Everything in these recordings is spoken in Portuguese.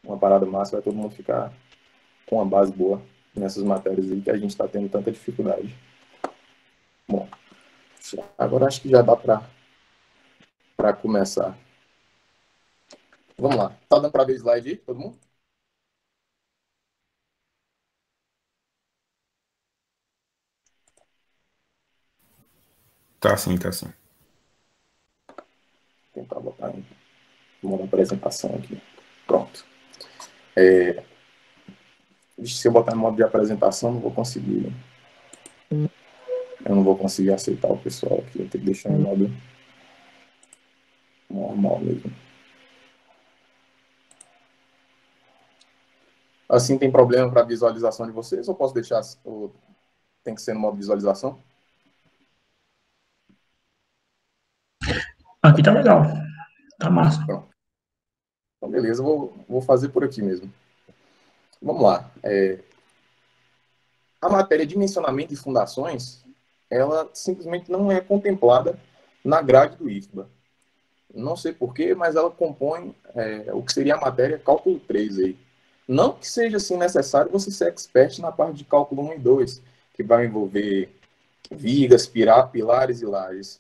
uma parada massa, vai todo mundo ficar com uma base boa nessas matérias aí que a gente está tendo tanta dificuldade. Bom, agora acho que já dá para começar. Vamos lá. Tá dando para ver o slide aí, todo mundo? Tá sim, tá sim. Vou tentar botar em modo apresentação aqui. Pronto. Se eu botar em modo de apresentação, não vou conseguir. Eu não vou conseguir aceitar o pessoal aqui. Eu tenho que deixar em modo normal mesmo. Assim tem problema para visualização de vocês ou posso deixar, ou tem que ser no modo visualização? Aqui tá legal. Tá massa. Pronto. Então, beleza, vou fazer por aqui mesmo. Vamos lá. A matéria dimensionamento de fundações, ela simplesmente não é contemplada na grade do IFBA. Não sei porquê, mas ela compõe o que seria a matéria cálculo 3 aí. Não que seja assim necessário você ser expert na parte de cálculo 1 e 2, que vai envolver vigas, pilares e lajes.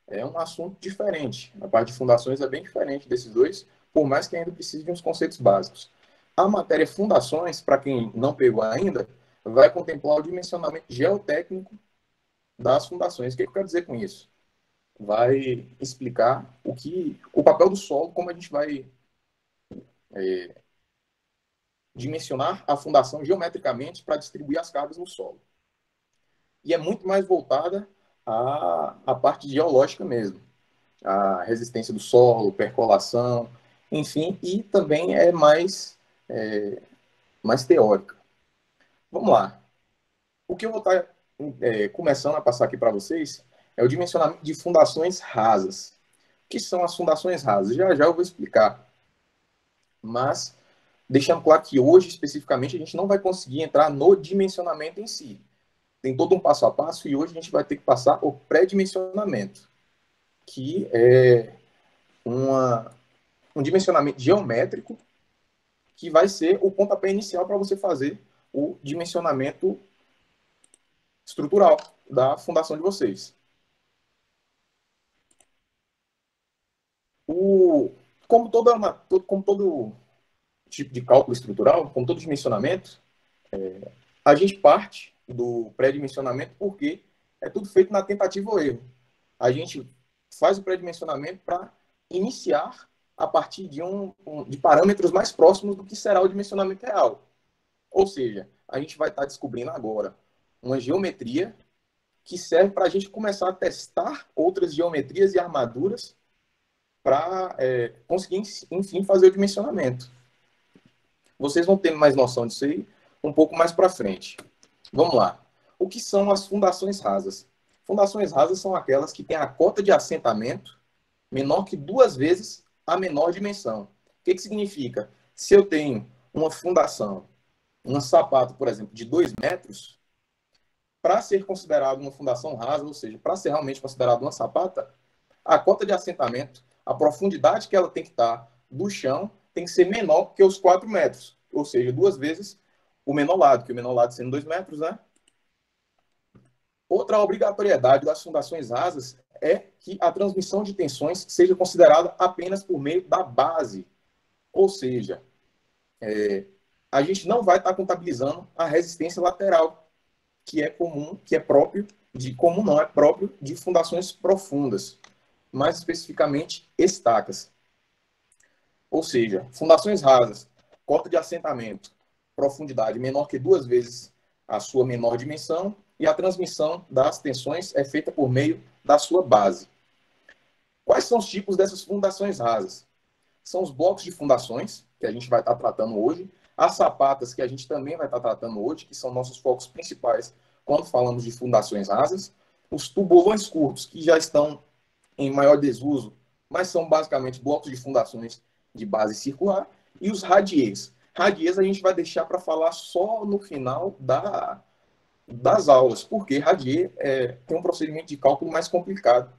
É um assunto diferente. A parte de fundações é bem diferente desses dois, por mais que ainda precise de uns conceitos básicos. A matéria fundações, para quem não pegou ainda, vai contemplar o dimensionamento geotécnico das fundações. O que eu quero dizer com isso? Vai explicar o papel do solo, como a gente vai dimensionar a fundação geometricamente para distribuir as cargas no solo. E é muito mais voltada à parte geológica mesmo, a resistência do solo, percolação, enfim, e também é mais teórica. Vamos lá. O que eu vou estar começando a passar aqui para vocês é o dimensionamento de fundações rasas. O que são as fundações rasas? Já já eu vou explicar. Mas deixando claro que hoje, especificamente, a gente não vai conseguir entrar no dimensionamento em si. Tem todo um passo a passo e hoje a gente vai ter que passar o pré-dimensionamento, que é um dimensionamento geométrico que vai ser o pontapé inicial para você fazer o dimensionamento estrutural da fundação de vocês. O, como todo tipo de cálculo estrutural, como todo dimensionamento, a gente parte do pré-dimensionamento porque é tudo feito na tentativa ou erro. A gente faz o pré-dimensionamento para iniciar a partir de parâmetros mais próximos do que será o dimensionamento real. Ou seja, a gente vai estar descobrindo agora uma geometria que serve para a gente começar a testar outras geometrias e armaduras para conseguir, enfim, fazer o dimensionamento. Vocês vão ter mais noção disso aí um pouco mais para frente. Vamos lá. O que são as fundações rasas? Fundações rasas são aquelas que têm a cota de assentamento menor que 2 vezes a menor dimensão. O que significa? Se eu tenho uma fundação, um sapato, por exemplo, de 2 metros, para ser considerado uma fundação rasa, ou seja, para ser realmente considerado uma sapata, a cota de assentamento, a profundidade que ela tem que estar do chão, tem que ser menor que os 4 metros. Ou seja, 2 vezes o menor lado, que o menor lado sendo 2 metros, né? Outra obrigatoriedade das fundações rasas é que a transmissão de tensões seja considerada apenas por meio da base. Ou seja, a gente não vai estar contabilizando a resistência lateral, que é comum, que é próprio de comum não, é próprio de fundações profundas, mais especificamente estacas. Ou seja, fundações rasas, cota de assentamento, profundidade menor que 2 vezes a sua menor dimensão e a transmissão das tensões é feita por meio da sua base. Quais são os tipos dessas fundações rasas? São os blocos de fundações, que a gente vai estar tratando hoje, as sapatas, que a gente também vai estar tratando hoje, que são nossos focos principais quando falamos de fundações rasas, os tubulões curtos, que já estão em maior desuso, mas são basicamente blocos de fundações de base circular, e os radiers. Radiers a gente vai deixar para falar só no final das aulas, porque radier tem um procedimento de cálculo mais complicado.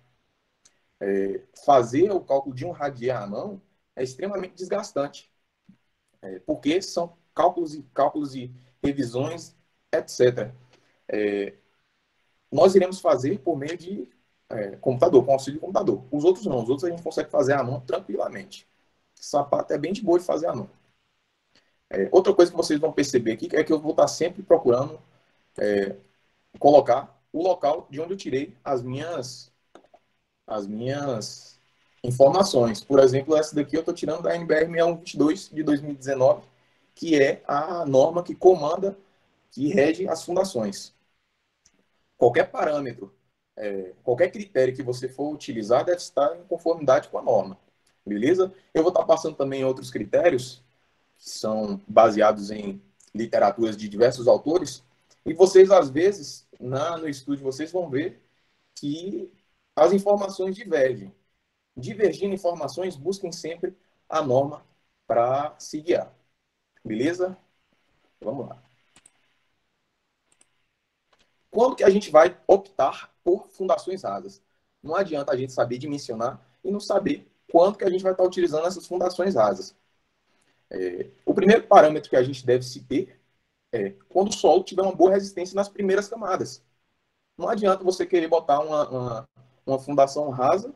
Fazer o cálculo de um radier à mão é extremamente desgastante. porque são cálculos e revisões, etc. Nós iremos fazer por meio de computador, com auxílio de computador. Os outros não, os outros a gente consegue fazer à mão tranquilamente. Sapato é bem de boa de fazer à mão. Outra coisa que vocês vão perceber aqui é que eu vou estar sempre procurando colocar o local de onde eu tirei as minhas informações. Por exemplo, essa daqui eu estou tirando da NBR 6122 de 2019, que é a norma que comanda, que rege as fundações. Qualquer parâmetro, qualquer critério que você for utilizar deve estar em conformidade com a norma. Beleza? Eu vou estar passando também outros critérios que são baseados em literaturas de diversos autores, e vocês, às vezes, no estudo de vocês, vão ver que as informações divergem. Divergindo informações, busquem sempre a norma para se guiar. Beleza? Vamos lá. Quando que a gente vai optar por fundações rasas? Não adianta a gente saber dimensionar e não saber quanto que a gente vai estar utilizando essas fundações rasas. O primeiro parâmetro que a gente deve se ter é quando o solo tiver uma boa resistência nas primeiras camadas. Não adianta você querer botar uma fundação rasa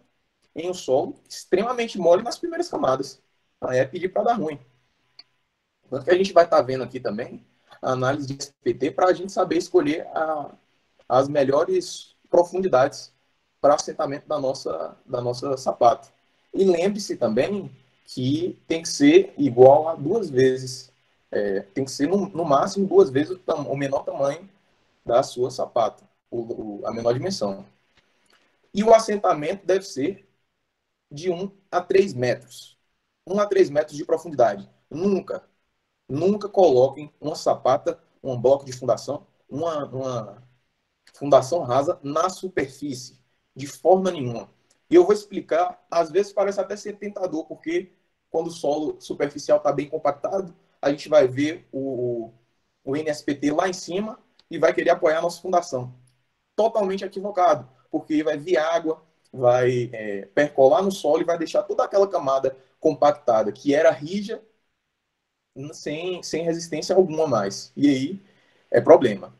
em um solo extremamente mole nas primeiras camadas. Aí é pedir para dar ruim. Tanto que a gente vai estar vendo aqui também a análise de SPT para a gente saber escolher as melhores profundidades para assentamento da nossa sapato. E lembre-se também que tem que ser igual a 2 vezes, tem que ser no máximo 2 vezes o menor tamanho da sua sapata, a menor dimensão. E o assentamento deve ser de 1 a 3 metros. 1 a 3 metros de profundidade. Nunca coloquem uma sapata, um bloco de fundação, uma fundação rasa na superfície, de forma nenhuma. E eu vou explicar, às vezes parece até ser tentador, porque quando o solo superficial está bem compactado, a gente vai ver o NSPT lá em cima e vai querer apoiar a nossa fundação. Totalmente equivocado, porque vai vir água, vai percolar no solo e vai deixar toda aquela camada compactada, que era rija, sem resistência alguma mais. E aí é problema.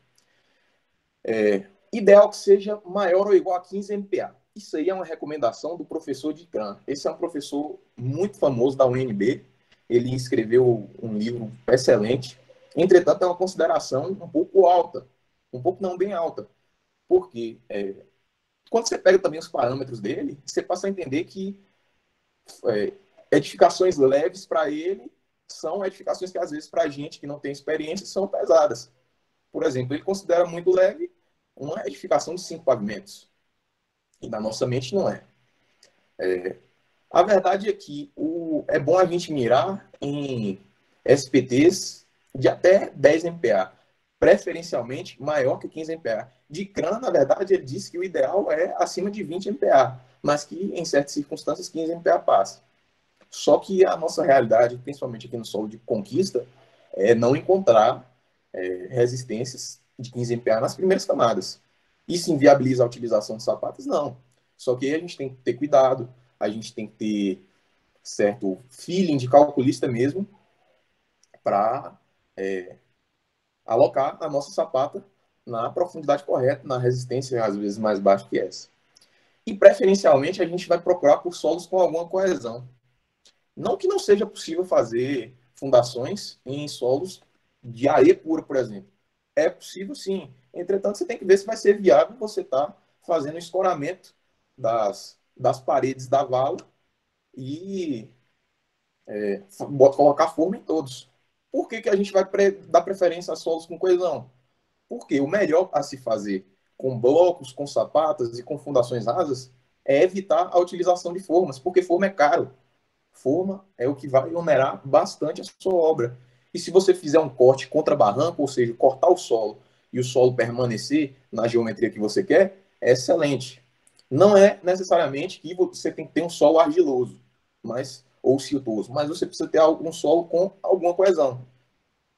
Ideal que seja maior ou igual a 15 MPa. Isso aí é uma recomendação do professor de CRAN. Esse é um professor muito famoso da UNB. Ele escreveu um livro excelente. Entretanto, é uma consideração um pouco alta. Um pouco não, bem alta. Porque quando você pega também os parâmetros dele, você passa a entender que edificações leves para ele são edificações que, às vezes, para a gente que não tem experiência, são pesadas. Por exemplo, ele considera muito leve uma edificação de 5 pavimentos. E na nossa mente não é. A verdade é que é bom a gente mirar em SPTs de até 10 MPa, preferencialmente maior que 15 MPa. De CRAN, na verdade, ele disse que o ideal é acima de 20 MPa, mas que em certas circunstâncias 15 MPa passa. Só que a nossa realidade, principalmente aqui no solo de conquista, é não encontrar resistências de 15 MPa nas primeiras camadas. Isso inviabiliza a utilização de sapatos? Não. Só que aí a gente tem que ter cuidado, a gente tem que ter certo feeling de calculista mesmo para alocar a nossa sapata na profundidade correta, na resistência às vezes mais baixa que essa. E preferencialmente a gente vai procurar por solos com alguma coesão. Não que não seja possível fazer fundações em solos de areia pura, por exemplo. É possível sim. Entretanto, você tem que ver se vai ser viável você estar fazendo o escoramento das paredes da vala e colocar forma em todos. Por que a gente vai dar preferência a solos com coesão? Porque o melhor a se fazer com blocos, com sapatas e com fundações rasas é evitar a utilização de formas, porque forma é caro. Forma é o que vai onerar bastante a sua obra. E se você fizer um corte contra barranco, ou seja, cortar o solo e o solo permanecer na geometria que você quer, é excelente. Não é necessariamente que você tem que ter um solo argiloso, ou siltoso, mas você precisa ter algum solo com alguma coesão.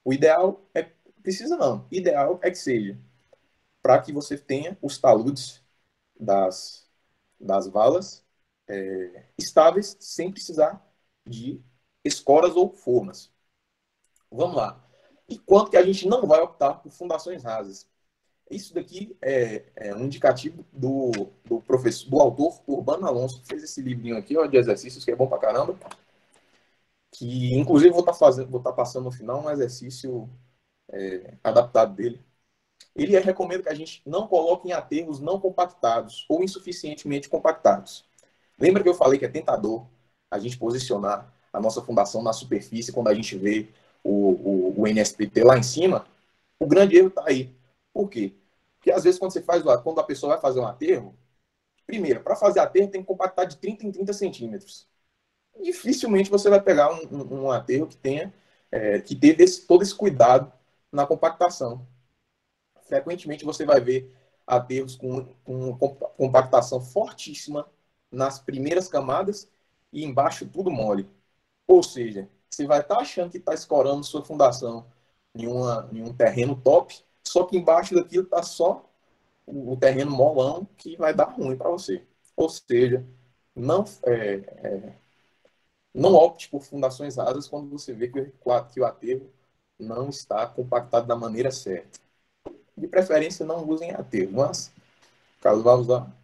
O ideal é, precisa não, o ideal é que seja para que você tenha os taludes das valas estáveis sem precisar de escoras ou formas. Vamos lá. E quanto que a gente não vai optar por fundações rasas? Isso daqui é um indicativo do professor, do autor Urbano Alonso, que fez esse livrinho aqui, ó, de exercícios, que é bom pra caramba. Que, inclusive, vou estar passando no final um exercício adaptado dele. Ele recomenda que a gente não coloque em aterros não compactados ou insuficientemente compactados. Lembra que eu falei que é tentador a gente posicionar a nossa fundação na superfície quando a gente vê o NSPT lá em cima? O grande erro está aí. Por quê? Porque às vezes quando a pessoa vai fazer um aterro, primeiro, para fazer aterro tem que compactar de 30 em 30 centímetros. Dificilmente você vai pegar um aterro que tenha que ter todo esse cuidado na compactação. Frequentemente você vai ver aterros com compactação fortíssima nas primeiras camadas e embaixo tudo mole. Ou seja, você vai estar achando que está escorando sua fundação em um terreno top, só que embaixo daquilo está só o terreno molão que vai dar ruim para você. Ou seja, não, não opte por fundações rasas quando você vê que o aterro não está compactado da maneira certa. De preferência, não usem aterro, mas caso vá usar.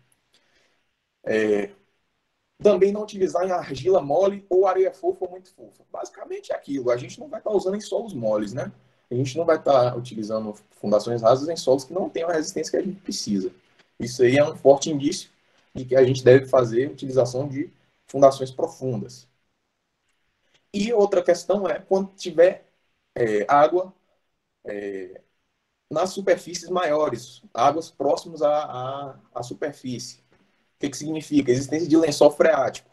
Também não utilizar em argila mole ou areia fofa ou muito fofa. Basicamente é aquilo. A gente não vai estar usando em solos moles, né? A gente não vai estar utilizando fundações rasas em solos que não têm a resistência que a gente precisa. Isso aí é um forte indício de que a gente deve fazer utilização de fundações profundas. E outra questão é quando tiver água nas superfícies maiores, águas próximas à superfície. O que significa? A existência de lençol freático.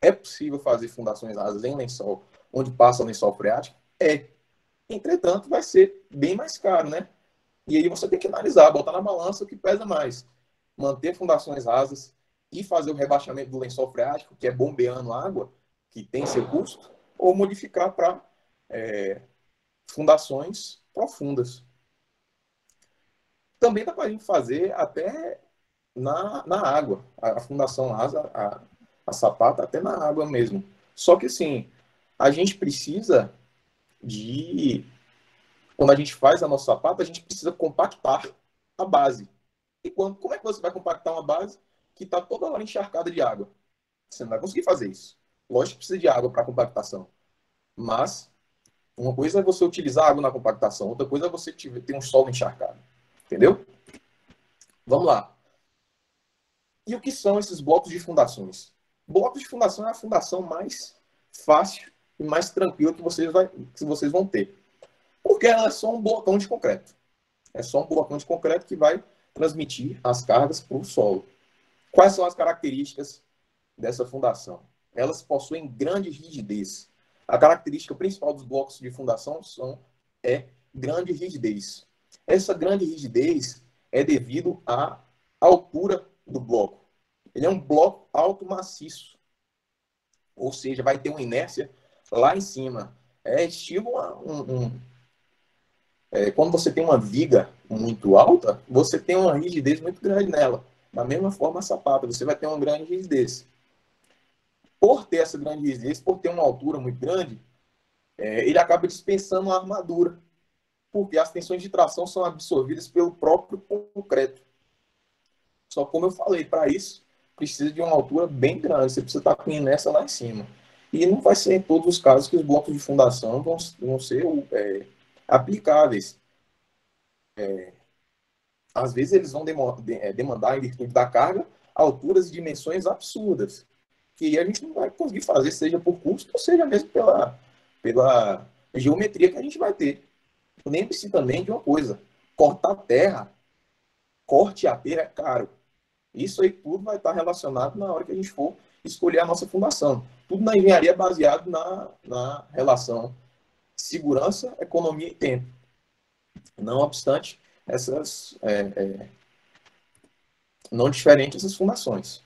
É possível fazer fundações rasas em lençol onde passa o lençol freático? É. Entretanto, vai ser bem mais caro, né? E aí você tem que analisar, botar na balança o que pesa mais. Manter fundações rasas e fazer o rebaixamento do lençol freático, que é bombeando água, que tem seu custo, ou modificar para fundações profundas. Também dá para a gente fazer até na água, a fundação rasa, a sapata até na água mesmo. Só que assim, a gente precisa de, quando a gente faz a nossa sapata, a gente precisa compactar a base. E como é que você vai compactar uma base que está toda hora encharcada de água? Você não vai conseguir fazer isso. Lógico que precisa de água para compactação. Mas uma coisa é você utilizar água na compactação, outra coisa é você ter um solo encharcado. Entendeu? Vamos lá. E o que são esses blocos de fundações? Blocos de fundação é a fundação mais fácil e mais tranquila que vocês vão ter. Porque ela é só um blocão de concreto. É só um blocão de concreto que vai transmitir as cargas para o solo. Quais são as características dessa fundação? Elas possuem grande rigidez. A característica principal dos blocos de fundação é grande rigidez. Essa grande rigidez é devido à altura do bloco. Ele é um bloco alto maciço, ou seja, vai ter uma inércia lá em cima. É estilo quando você tem uma viga muito alta, você tem uma rigidez muito grande nela. Da mesma forma, a sapata, você vai ter uma grande rigidez. Por ter essa grande rigidez, por ter uma altura muito grande, ele acaba dispensando a armadura, porque as tensões de tração são absorvidas pelo próprio concreto. Só como eu falei, para isso, precisa de uma altura bem grande, você precisa estar com inércia lá em cima. E não vai ser em todos os casos que os blocos de fundação vão ser aplicáveis. Às vezes eles vão demandar, em virtude da carga, alturas e dimensões absurdas, que a gente não vai conseguir fazer, seja por custo, ou seja mesmo pela geometria que a gente vai ter. Lembre-se também de uma coisa: cortar terra, corte a terra é caro. Isso aí tudo vai estar relacionado na hora que a gente for escolher a nossa fundação. Tudo na engenharia é baseado na relação segurança, economia e tempo. Não obstante, não diferente essas fundações.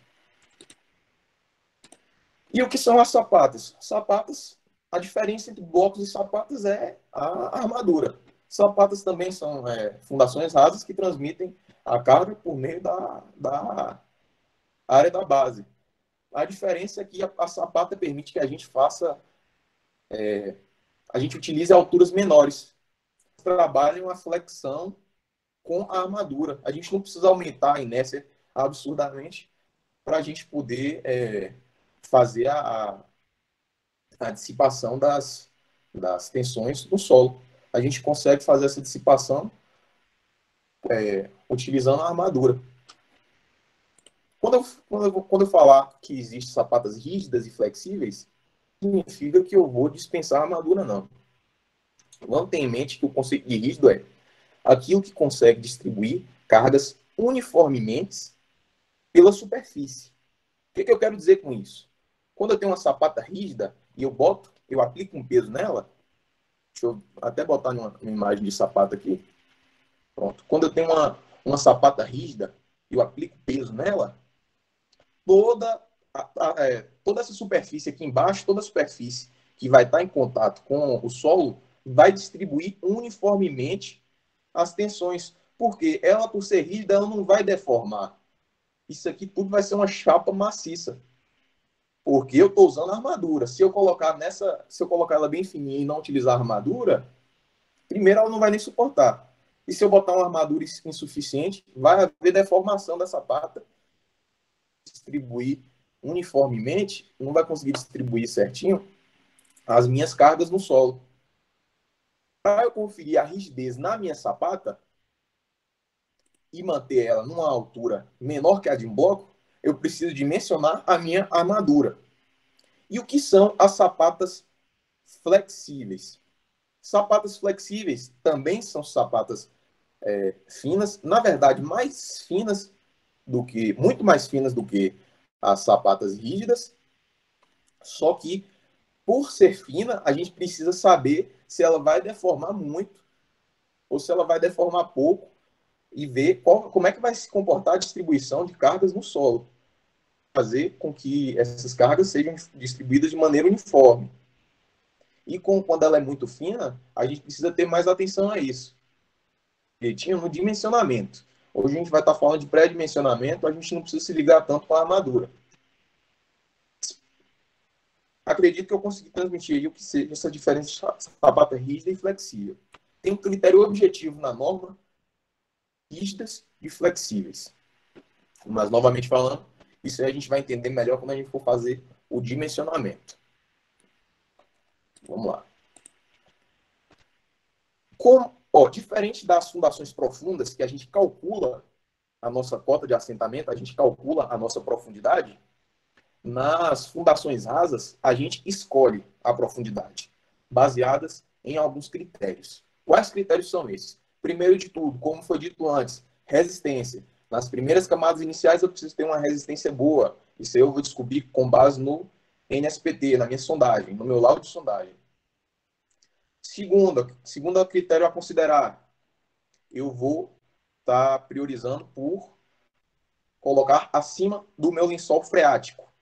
E o que são as sapatas? Sapatas, a diferença entre blocos e sapatas é a armadura. Sapatas também são fundações rasas que transmitem a carga por meio da área da base. A diferença é que a sapata permite que a gente faça a gente utiliza alturas menores. Trabalham a flexão com a armadura. A gente não precisa aumentar a inércia absurdamente para a gente poder fazer a dissipação das tensões no solo. A gente consegue fazer essa dissipação utilizando a armadura. Quando eu falar que existem sapatas rígidas e flexíveis, significa que eu vou dispensar a armadura, não. Vamos ter em mente que o conceito de rígido é aquilo que consegue distribuir cargas uniformemente pela superfície. O que eu quero dizer com isso? Quando eu tenho uma sapata rígida e eu aplico um peso nela, deixa eu até botar uma imagem de sapata aqui. Pronto. Quando eu tenho uma sapata rígida e eu aplico peso nela, toda essa superfície aqui embaixo, toda a superfície que vai estar em contato com o solo, vai distribuir uniformemente as tensões. Porque ela, por ser rígida, ela não vai deformar. Isso aqui tudo vai ser uma chapa maciça. Porque eu estou usando a armadura. Se eu colocar ela bem fininha e não utilizar a armadura, primeiro ela não vai nem suportar. E se eu botar uma armadura insuficiente, vai haver deformação da sapata. Distribuir uniformemente, não vai conseguir distribuir certinho as minhas cargas no solo. Para eu conferir a rigidez na minha sapata e manter ela numa altura menor que a de um bloco, eu preciso dimensionar a minha armadura. E o que são as sapatas flexíveis? Sapatas flexíveis também são sapatas finas, na verdade, muito mais finas do que as sapatas rígidas, só que, por ser fina, a gente precisa saber se ela vai deformar muito ou se ela vai deformar pouco e ver como é que vai se comportar a distribuição de cargas no solo. Fazer com que essas cargas sejam distribuídas de maneira uniforme. E quando ela é muito fina, a gente precisa ter mais atenção a isso. Direitinho no dimensionamento. Hoje a gente vai estar falando de pré-dimensionamento, a gente não precisa se ligar tanto com a armadura. Acredito que eu consegui transmitir aí o que seja essa diferença de sapata rígida e flexível. Tem um critério objetivo na norma, rígidas e flexíveis. Mas, novamente falando, isso aí a gente vai entender melhor quando a gente for fazer o dimensionamento. Vamos lá. Diferente das fundações profundas, que a gente calcula a nossa cota de assentamento, a gente calcula a nossa profundidade, nas fundações rasas, a gente escolhe a profundidade, baseadas em alguns critérios. Quais critérios são esses? Primeiro de tudo, como foi dito antes, resistência. Nas primeiras camadas iniciais, eu preciso ter uma resistência boa. Isso aí eu vou descobrir com base no NSPT, na minha sondagem, no meu laudo de sondagem. Segundo critério a considerar, eu vou estar priorizando por colocar acima do meu lençol freático.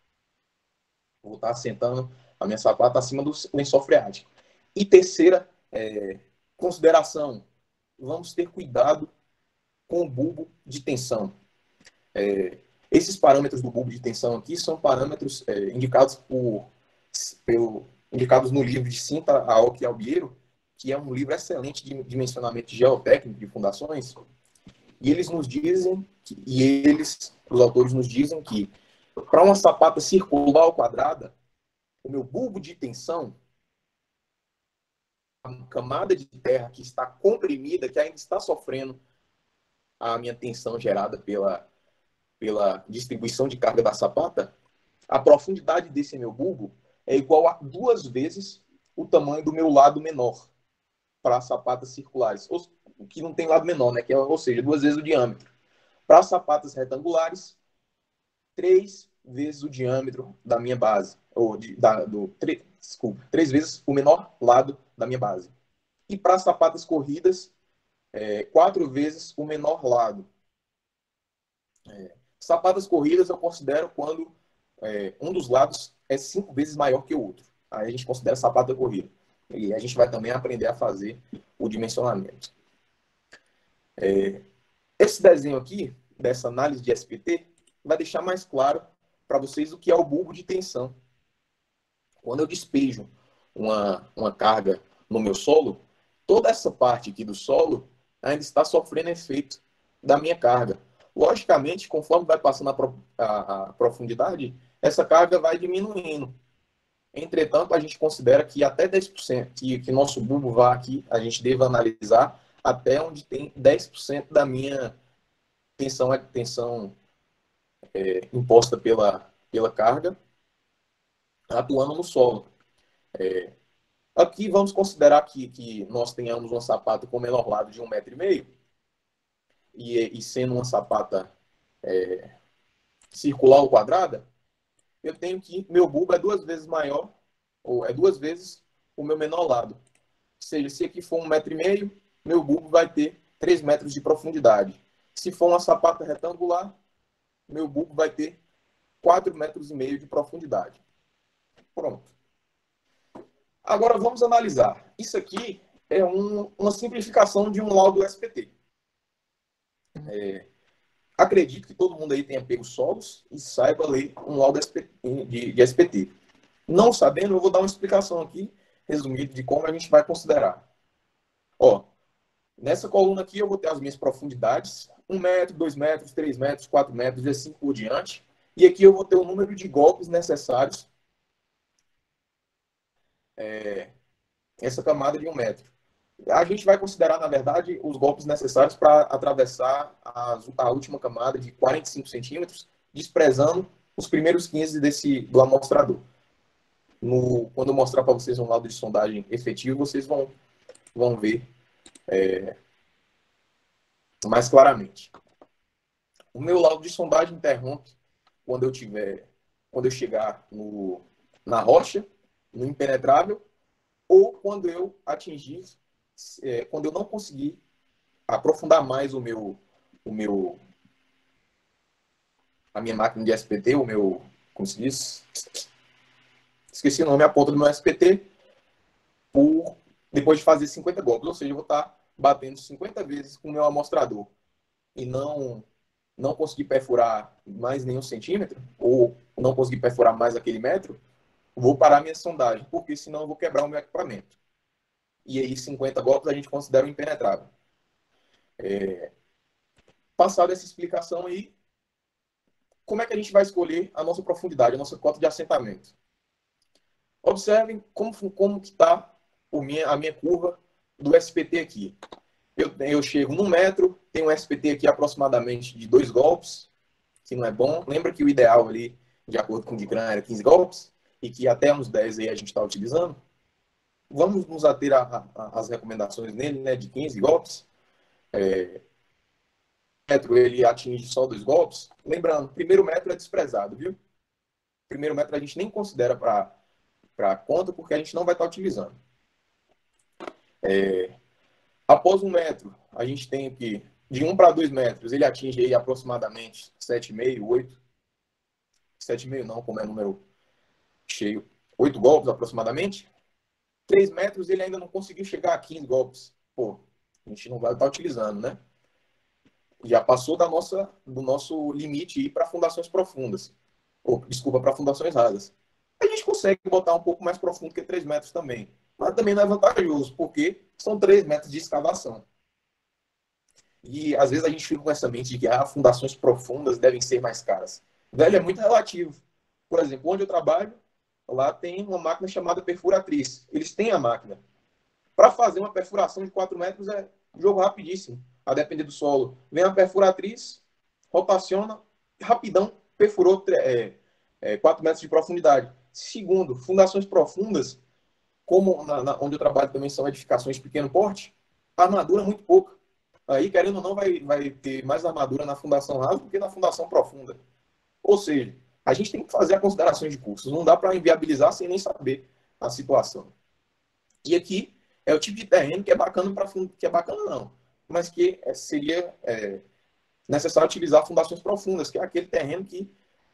Vou estar assentando a minha sapata acima do lençol freático. E terceira consideração, vamos ter cuidado com o bulbo de tensão. Esses parâmetros do bulbo de tensão aqui são parâmetros indicados indicados no livro de Cinta, Aoki e Albiero, que é um livro excelente de dimensionamento geotécnico de fundações. E eles nos dizem, os autores nos dizem que para uma sapata circular ou quadrada, o meu bulbo de tensão, a camada de terra que está comprimida, que ainda está sofrendo a minha tensão gerada pela distribuição de carga da sapata, a profundidade desse meu bulbo é igual a 2 vezes o tamanho do meu lado menor para sapatas circulares, o que não tem lado menor, né? Ou seja, 2 vezes o diâmetro. Para sapatas retangulares, 3 vezes o diâmetro da minha base, 3 vezes o menor lado da minha base. E para sapatas corridas, 4 vezes o menor lado. Sapatas corridas eu considero quando um dos lados é 5 vezes maior que o outro. Aí a gente considera sapata corrida. E a gente vai também aprender a fazer o dimensionamento. Esse desenho aqui, dessa análise de SPT, vai deixar mais claro para vocês o que é o bulbo de tensão. Quando eu despejo uma carga no meu solo, toda essa parte aqui do solo ainda está sofrendo efeito da minha carga. Logicamente, conforme vai passando a profundidade, essa carga vai diminuindo. Entretanto, a gente considera que até 10%, que nosso bulbo vá aqui, a gente deva analisar até onde tem 10% da minha tensão imposta pela carga atuando no solo. Aqui vamos considerar que nós tenhamos uma sapata com menor lado de 1,5 m e sendo uma sapata circular ou quadrada, eu tenho que meu bulbo é 2 vezes maior, ou é 2 vezes o meu menor lado. Ou seja, se aqui for 1,5 m, meu bulbo vai ter 3 metros de profundidade. Se for uma sapata retangular, meu bulbo vai ter 4,5 metros de profundidade. Pronto. Agora vamos analisar. Isso aqui é uma simplificação de um laudo SPT. Acredito que todo mundo aí tenha pego solos e saiba ler um laudo de SPT. Não sabendo, eu vou dar uma explicação aqui, resumida, de como a gente vai considerar. Ó, nessa coluna aqui eu vou ter as minhas profundidades, 1 metro, 2 metros, 3 metros, 4 metros e assim por diante. E aqui eu vou ter o número de golpes necessários essa camada de 1 metro. A gente vai considerar, na verdade, os golpes necessários para atravessar a última camada de 45 centímetros, desprezando os primeiros 15 do amostrador. Quando eu mostrar para vocês um laudo de sondagem efetivo, vocês vão ver mais claramente. O meu laudo de sondagem interrompe quando eu chegar na rocha, no impenetrável, ou quando eu atingir, quando eu não conseguir aprofundar mais a minha máquina de SPT, como se diz? Esqueci o nome, a ponta do meu SPT, depois de fazer 50 golpes. Ou seja, eu vou estar batendo 50 vezes com o meu amostrador e não conseguir perfurar mais nenhum centímetro, ou não conseguir perfurar mais aquele metro, vou parar minha sondagem, porque senão eu vou quebrar o meu equipamento. E aí 50 golpes a gente considera um impenetrável. Passada essa explicação aí, como é que a gente vai escolher a nossa profundidade, a nossa cota de assentamento? Observem como que está a minha curva do SPT aqui. Eu chego no metro, tenho um SPT aqui aproximadamente de 2 golpes, que não é bom. Lembra que o ideal ali, de acordo com o Dicran, era 15 golpes, e que até uns 10 aí a gente está utilizando. Vamos nos ater às recomendações nele, né, de 15 golpes. O metro ele atinge só 2 golpes. Lembrando, primeiro metro é desprezado, viu? Primeiro metro a gente nem considera para conta, porque a gente não vai estar utilizando. Após 1 metro, a gente tem que, de 1 para 2 metros, ele atinge aí aproximadamente 7,5, 8. 7,5 não, como é número cheio. 8 golpes aproximadamente. 3 metros ele ainda não conseguiu chegar a 15 golpes. Pô, a gente não vai estar utilizando, né? Já passou do nosso limite para fundações profundas. Desculpa, para fundações rasas. A gente consegue botar um pouco mais profundo que 3 metros também. Mas também não é vantajoso, porque são 3 metros de escavação. E às vezes a gente fica com essa mente de que fundações profundas devem ser mais caras. Velho, é muito relativo. Por exemplo, onde eu trabalho, lá tem uma máquina chamada perfuratriz. Eles têm a máquina. Para fazer uma perfuração de 4 metros é jogo rapidíssimo, a depender do solo. Vem a perfuratriz, rotaciona, rapidão, perfurou 4 metros de profundidade. Segundo, fundações profundas, como onde eu trabalho também são edificações de pequeno porte, a armadura é muito pouca. Aí, querendo ou não, vai ter mais armadura na fundação rasa do que na fundação profunda. Ou seja, a gente tem que fazer a consideração de custos. Não dá para inviabilizar sem nem saber a situação. E aqui é o tipo de terreno que é bacana para fundo, que é bacana não, mas que seria necessário utilizar fundações profundas, que é aquele terreno que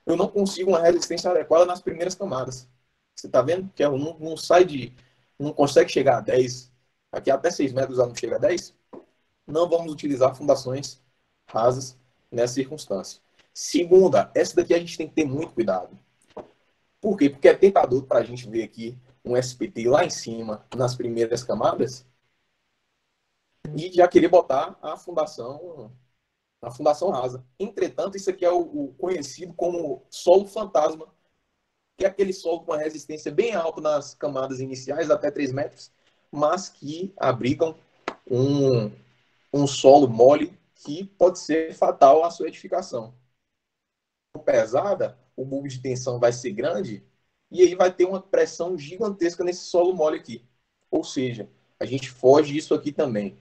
eu não consigo uma resistência adequada nas primeiras camadas. Você está vendo que não sai não consegue chegar a 10, aqui até 6 metros ela não chega a 10. Não vamos utilizar fundações rasas nessa circunstância. Segunda, essa daqui a gente tem que ter muito cuidado. Por quê? Porque é tentador para a gente ver aqui um SPT lá em cima, nas primeiras camadas, e já querer botar a fundação rasa. Entretanto, isso aqui é o conhecido como solo fantasma, que é aquele solo com uma resistência bem alta nas camadas iniciais, até 3 metros, mas que abrigam um solo mole que pode ser fatal à sua edificação. Pesada, o bulbo de tensão vai ser grande e aí vai ter uma pressão gigantesca nesse solo mole aqui. Ou seja, a gente foge disso aqui também.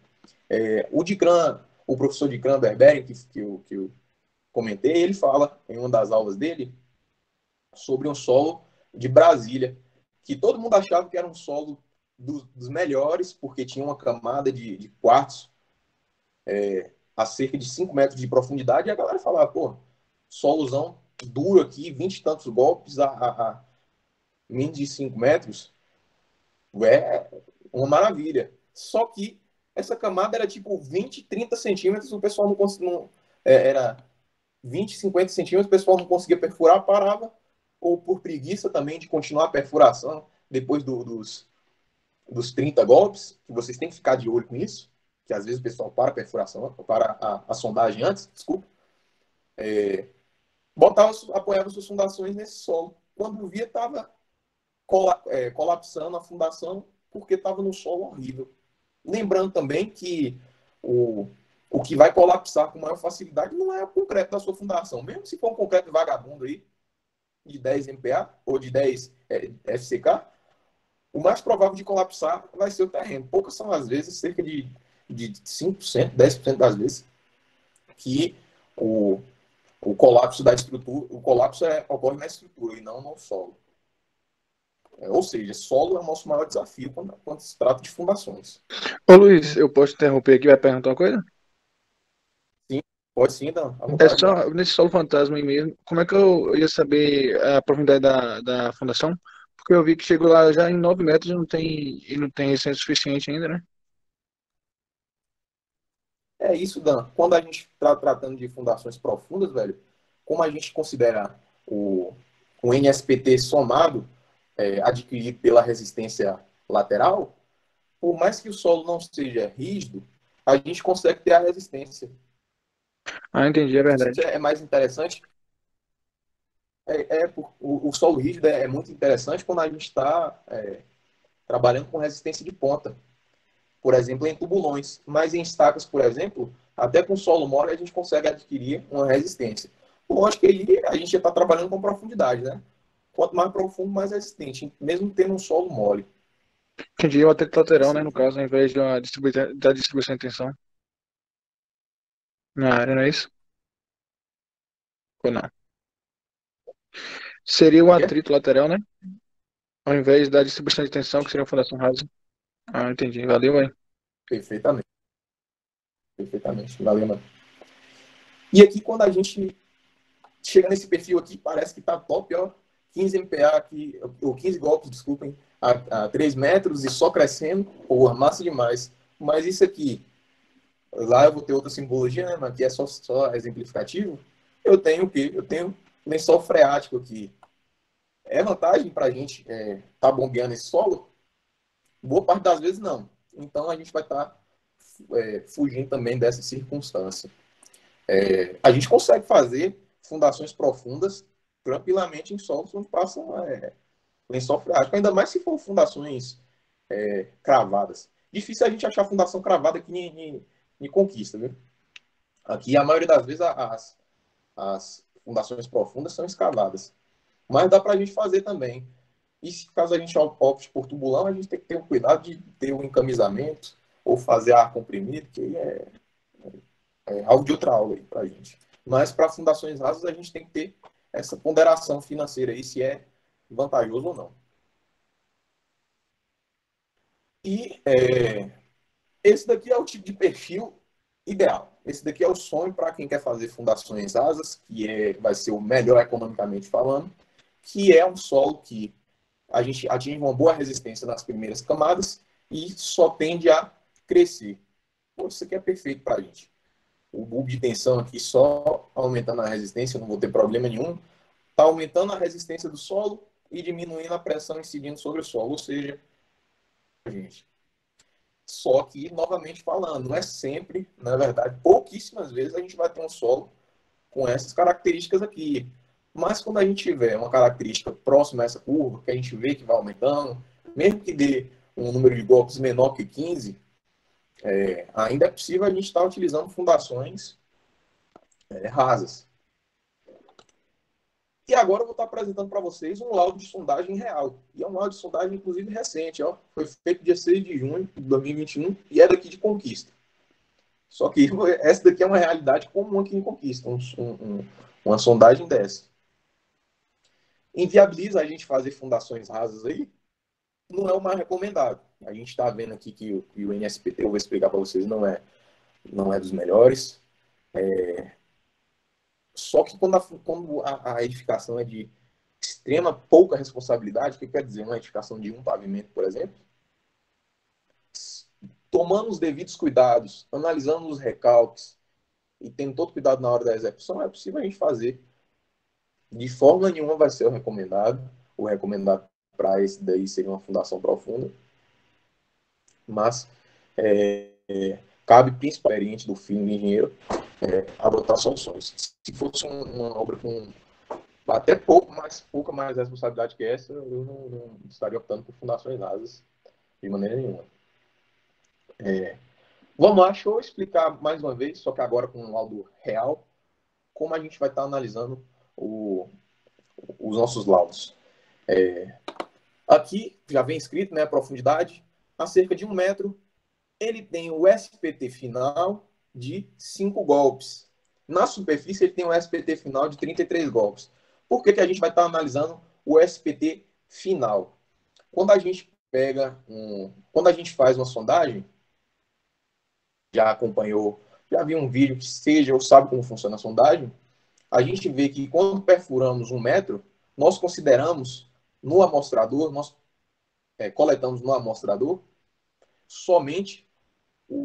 O professor de Kran Berberen, que eu comentei, ele fala em uma das aulas dele sobre um solo de Brasília, que todo mundo achava que era um solo dos melhores, porque tinha uma camada de quartzo a cerca de 5 metros de profundidade, e a galera falava, pô, solozão duro aqui, 20 e tantos golpes a menos de 5 metros, é uma maravilha. Só que essa camada era tipo 20, 30 centímetros, o pessoal não conseguia. Era 20, 50 centímetros, o pessoal não conseguia perfurar, parava, ou por preguiça também de continuar a perfuração depois dos 30 golpes, que vocês têm que ficar de olho com isso, que às vezes o pessoal para a perfuração, para a sondagem antes, desculpa, apoiava suas fundações nesse solo. Quando via, estava colapsando a fundação porque estava num solo horrível. Lembrando também que o, o que vai colapsar com maior facilidade não é o concreto da sua fundação. Mesmo se for um concreto vagabundo aí, de 10 MPa ou de 10 FCK, o mais provável de colapsar vai ser o terreno. Poucas são as vezes, cerca de 5%, 10% das vezes, que o, o colapso da estrutura, ocorre na estrutura e não no solo. Ou seja, solo é o nosso maior desafio quando se trata de fundações. Ô Luiz, eu posso interromper aqui e vai perguntar uma coisa? Sim, pode sim, Dan, à É vontade. só nesse solo fantasma aí mesmo. Como é que eu ia saber a profundidade da fundação? Porque eu vi que chegou lá já em 9 metros e não tem essência suficiente ainda, né? É isso, Dan. Quando a gente está tratando de fundações profundas, velho, como a gente considera o NSPT somado, adquirido pela resistência lateral, por mais que o solo não seja rígido, a gente consegue ter a resistência. Ah, entendi, é Isso verdade. é mais interessante. O solo rígido é muito interessante quando a gente está trabalhando com resistência de ponta. Por exemplo, em tubulões. Mas em estacas, por exemplo, até com solo mole a gente consegue adquirir uma resistência. Lógico que aí a gente já está trabalhando com profundidade, né? Quanto mais profundo, mais resistente, mesmo tendo um solo mole. Entendi, o atrito lateral, né, Esse, no caso, ao invés da distribuição de tensão na área, não é isso? Ou não? Seria o como é que é? atrito lateral, né? Ao invés da distribuição de tensão, que seria a fundação rasa. Ah, entendi. Valeu, aí. Perfeitamente. Perfeitamente. Valeu, mano. E aqui, quando a gente chega nesse perfil aqui, parece que tá top, ó. 15 MPa aqui, ou 15 golpes, desculpem, a 3 metros e só crescendo. Porra, massa demais. Mas isso aqui, lá eu vou ter outra simbologia, né? Mas aqui é só exemplificativo. Eu tenho o quê? Eu tenho lençol freático aqui. É vantagem para a gente tá bombeando esse solo? Boa parte das vezes não. Então a gente vai estar fugindo também dessa circunstância. A gente consegue fazer fundações profundas tranquilamente em solos onde passam lençol freático, ainda mais se for fundações cravadas. Difícil a gente achar fundação cravada aqui em Conquista, viu? Aqui, a maioria das vezes, as fundações profundas são escavadas. Mas dá para a gente fazer também. E se caso a gente opte por tubulão, a gente tem que ter o cuidado de ter o encamisamento ou fazer ar comprimido, que é algo de outra aula aí para a gente. Mas para fundações rasas, a gente tem que ter essa ponderação financeira aí, se é vantajoso ou não. E esse daqui é o tipo de perfil ideal. Esse daqui é o sonho para quem quer fazer fundações rasas, que vai ser o melhor economicamente falando, que é um solo que a gente atinge uma boa resistência nas primeiras camadas e só tende a crescer. Pô, isso aqui é perfeito para a gente. O bulbo de tensão aqui só aumentando a resistência, não vou ter problema nenhum. Está aumentando a resistência do solo, e diminuindo a pressão incidindo sobre o solo. Ou seja, gente, só que, novamente falando, não é sempre, na verdade, pouquíssimas vezes a gente vai ter um solo com essas características aqui. Mas quando a gente tiver uma característica próxima a essa curva, que a gente vê que vai aumentando, mesmo que dê um número de golpes menor que 15, ainda é possível a gente estar utilizando fundações rasas. E agora eu vou estar apresentando para vocês um laudo de sondagem real. E é um laudo de sondagem, inclusive, recente. Ó. Foi feito dia 6 de junho de 2021 e é daqui de Conquista. Só que essa daqui é uma realidade comum aqui em Conquista, uma sondagem dessa. Inviabiliza a gente fazer fundações rasas aí? Não é o mais recomendado. A gente está vendo aqui que o NSPT, eu vou explicar para vocês, não é dos melhores. Só que quando a edificação é de extrema pouca responsabilidade, o que quer dizer uma edificação de um pavimento, por exemplo, tomando os devidos cuidados, analisando os recalques e tendo todo cuidado na hora da execução, é possível a gente fazer. De forma nenhuma vai ser o recomendado. O recomendado para esse daí seria uma fundação profunda. Mas cabe principalmente do filho do engenheiro adotar soluções. Se fosse uma obra com até pouca mais responsabilidade que essa, eu não estaria optando por fundações rasas de maneira nenhuma. Vamos lá, deixa eu explicar mais uma vez, só que agora com um laudo real, como a gente vai estar analisando os nossos laudos. Aqui já vem escrito, né, a profundidade, a cerca de 1 metro, ele tem o SPT final de 5 golpes. Na superfície, ele tem um SPT final de 33 golpes. Por que a gente vai estar analisando o SPT final? Quando a gente quando a gente faz uma sondagem, já acompanhou, já viu um vídeo que seja ou sabe como funciona a sondagem, a gente vê que quando perfuramos 1 metro, nós consideramos no amostrador, nós coletamos no amostrador somente,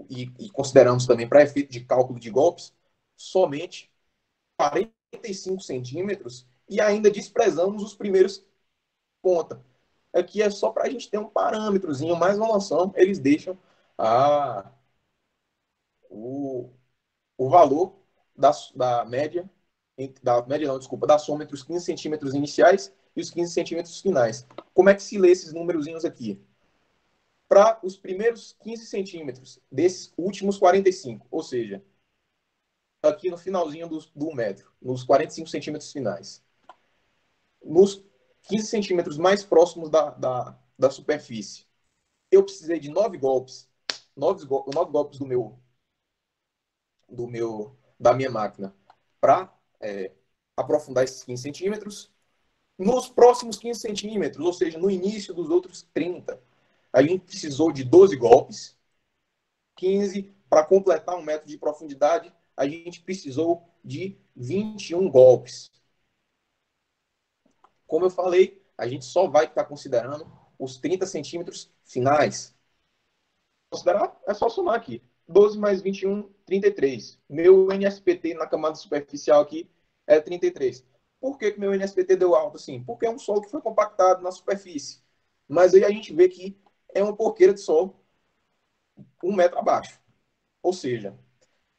e consideramos também para efeito de cálculo de golpes, somente 45 centímetros e ainda desprezamos os primeiros ponta. Aqui é só para a gente ter um parâmetrozinho, mais uma noção, eles deixam o valor da média, da soma entre os 15 centímetros iniciais e os 15 centímetros finais. Como é que se lê esses númerozinhos aqui? Para os primeiros 15 centímetros desses últimos 45, ou seja, aqui no finalzinho do metro, nos 45 centímetros finais. Nos 15 centímetros mais próximos da superfície, eu precisei de 9 golpes. 9 golpes da minha máquina para aprofundar esses 15 centímetros. Nos próximos 15 centímetros, ou seja, no início dos outros 30, a gente precisou de 12 golpes. 15, para completar 1 metro de profundidade, a gente precisou de 21 golpes. Como eu falei, a gente só vai estar considerando os 30 centímetros finais. Considerar, é só somar aqui. 12 mais 21, 33. Meu NSPT na camada superficial aqui é 33. Por que meu NSPT deu alto assim? Porque é um solo que foi compactado na superfície. Mas aí a gente vê que é uma porqueira de solo 1 metro abaixo. Ou seja,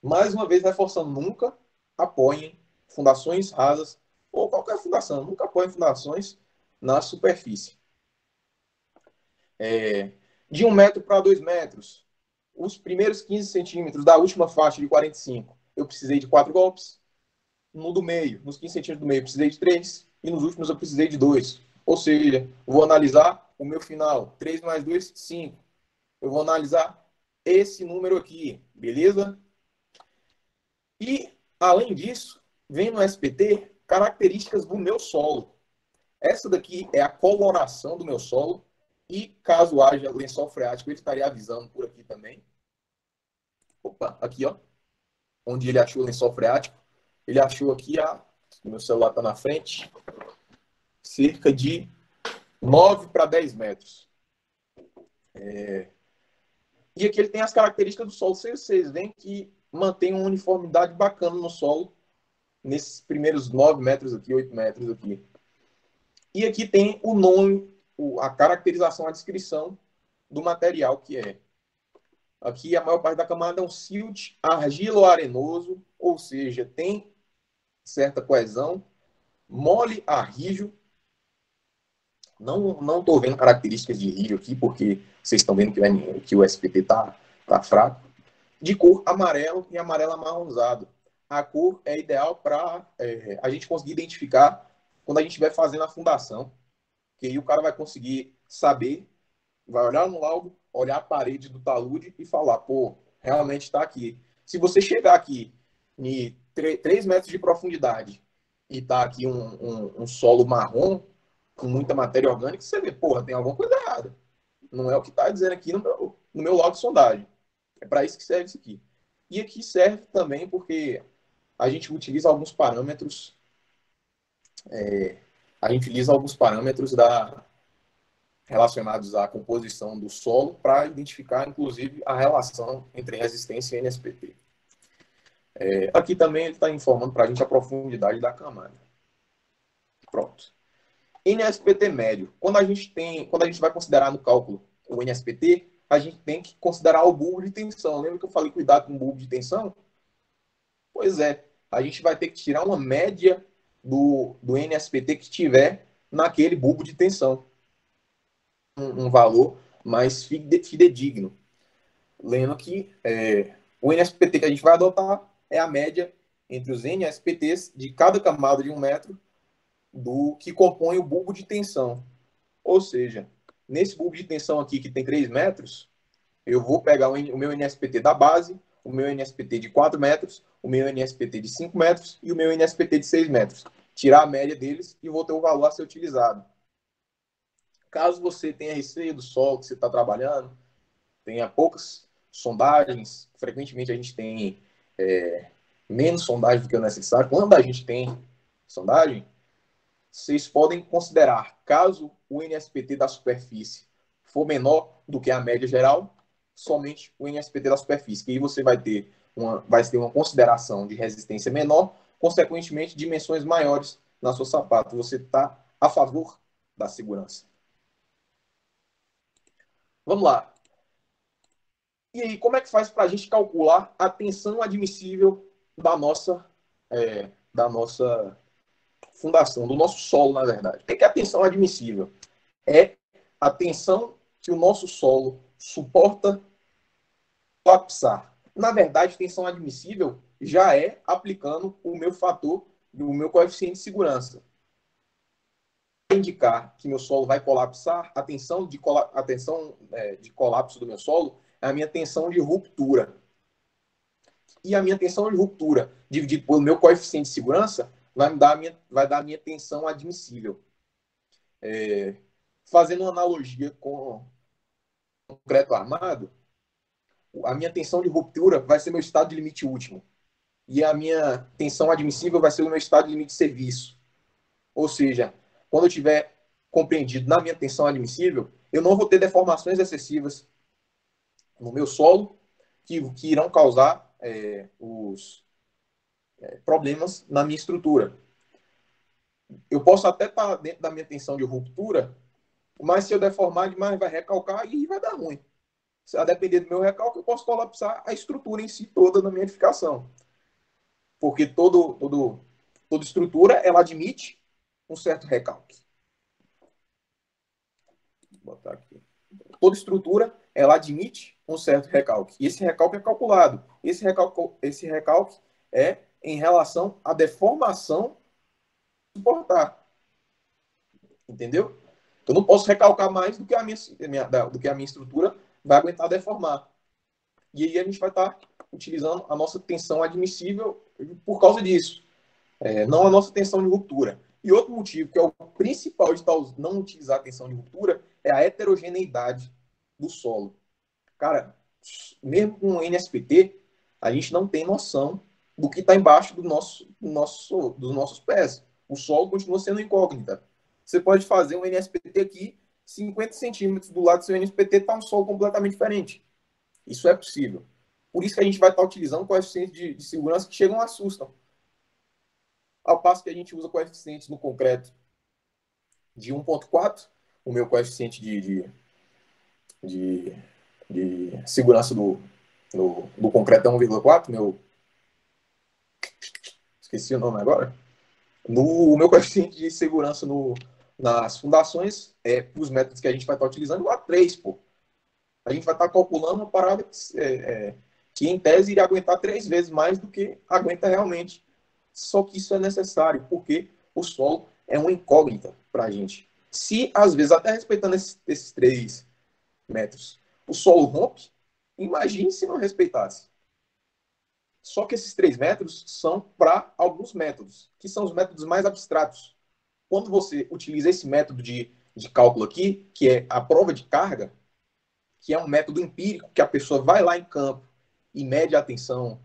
mais uma vez reforçando, nunca apoiem fundações rasas ou qualquer fundação. Nunca apoiem fundações na superfície. De 1 metro para 2 metros, os primeiros 15 centímetros da última faixa de 45, eu precisei de 4 golpes. No do meio, nos 15 centímetros do meio, eu precisei de 3. E nos últimos, eu precisei de 2. Ou seja, vou analisar o meu final. 3 mais 2, 5. Eu vou analisar esse número aqui, beleza? E, além disso, vem no SPT características do meu solo. Essa daqui é a coloração do meu solo. E, caso haja lençol freático, ele estaria avisando por aqui também. Opa, aqui, ó. Onde ele achou o lençol freático. Ele achou aqui, meu celular está na frente, cerca de 9 para 10 metros. E aqui ele tem as características do solo. Vocês veem que mantém uma uniformidade bacana no solo, nesses primeiros 9 metros aqui, 8 metros aqui. E aqui tem o nome, a caracterização, a descrição do material que é. Aqui a maior parte da camada é um silt argilo-arenoso, ou seja, tem certa coesão, mole a rijo. Não estou vendo características de rijo aqui, porque vocês estão vendo que o SPT tá fraco. De cor amarelo e amarelo amarronzado. A cor é ideal para a gente conseguir identificar quando a gente estiver fazendo a fundação, que aí o cara vai conseguir saber, vai olhar no laudo, olhar a parede do talude e falar, pô, realmente está aqui. Se você chegar aqui em 3 metros de profundidade e tá aqui um solo marrom, com muita matéria orgânica, você vê, porra, tem alguma coisa errada. Não é o que está dizendo aqui no meu laudo de sondagem. É para isso que serve isso aqui. E aqui serve também porque a gente utiliza alguns parâmetros, relacionados à composição do solo para identificar, inclusive, a relação entre resistência e NSPT. Aqui também ele está informando para a gente a profundidade da camada. Pronto. NSPT médio. Quando a gente vai considerar no cálculo o NSPT, a gente tem que considerar o bulbo de tensão. Lembra que eu falei cuidado com o bulbo de tensão? Pois é, a gente vai ter que tirar uma média do NSPT que tiver naquele bulbo de tensão. Um valor mais fidedigno. Lendo que o NSPT que a gente vai adotar é a média entre os NSPTs de cada camada de 1 metro do que compõe o bulbo de tensão. Ou seja, nesse bulbo de tensão aqui que tem 3 metros, eu vou pegar o meu NSPT da base, o meu NSPT de 4 metros, o meu NSPT de 5 metros e o meu NSPT de 6 metros. Tirar a média deles e vou ter o valor a ser utilizado. Caso você tenha receio do solo que você está trabalhando, tenha poucas sondagens, frequentemente a gente tem menos sondagem do que o necessário. Quando a gente tem sondagem, vocês podem considerar, caso o NSPT da superfície for menor do que a média geral, somente o NSPT da superfície, que aí você vai ter uma consideração de resistência menor, consequentemente dimensões maiores na sua sapato. Você está a favor da segurança. Vamos lá. E aí, como é que faz para a gente calcular a tensão admissível da nossa fundação, do nosso solo, na verdade? O que é a tensão admissível? É a tensão que o nosso solo suporta colapsar. Na verdade, tensão admissível já é aplicando o meu fator, o meu coeficiente de segurança. Para indicar que meu solo vai colapsar, a tensão de colapso do meu solo é a minha tensão de ruptura. E a minha tensão de ruptura, dividido pelo meu coeficiente de segurança, vai dar a minha tensão admissível. Fazendo uma analogia com o concreto armado, a minha tensão de ruptura vai ser meu estado de limite último. E a minha tensão admissível vai ser o meu estado de limite de serviço. Ou seja, quando eu tiver compreendido na minha tensão admissível, eu não vou ter deformações excessivas no meu solo que irão causar os problemas na minha estrutura. Eu posso até estar dentro da minha tensão de ruptura, mas se eu deformar demais, vai recalcar e vai dar ruim. Se a depender do meu recalque, eu posso colapsar a estrutura em si toda na minha edificação. Porque toda estrutura, ela admite um certo recalque. Vou botar aqui. Toda estrutura, ela admite um certo recalque. E esse recalque é calculado. Esse recalque é em relação à deformação suportar. Entendeu? Eu não posso recalcar mais do que a minha estrutura vai aguentar deformar. E aí a gente vai estar utilizando a nossa tensão admissível por causa disso. Não a nossa tensão de ruptura. E outro motivo, que é o principal de não utilizar a tensão de ruptura, é a heterogeneidade do solo. Cara, mesmo com o NSPT, a gente não tem noção do que está embaixo dos nossos pés. O solo continua sendo incógnita. Você pode fazer um NSPT aqui, 50 centímetros do lado do seu NSPT está um solo completamente diferente. Isso é possível. Por isso que a gente vai estar utilizando coeficientes de segurança que chegam e assustam. Ao passo que a gente usa coeficientes no concreto de 1,4, o meu coeficiente de segurança do concreto é 1,4, esqueci o nome agora. O meu coeficiente de segurança nas fundações, os métodos que a gente vai estar utilizando, é 3, pô. A gente vai estar calculando uma parada que em tese, iria aguentar 3 vezes mais do que aguenta realmente. Só que isso é necessário, porque o solo é uma incógnita para a gente. Se, às vezes, até respeitando esses 3 metros, o solo rompe, imagine se não respeitasse. Só que esses 3 métodos são para alguns métodos, que são os métodos mais abstratos. Quando você utiliza esse método de cálculo aqui, que é a prova de carga, que é um método empírico, que a pessoa vai lá em campo e mede a tensão,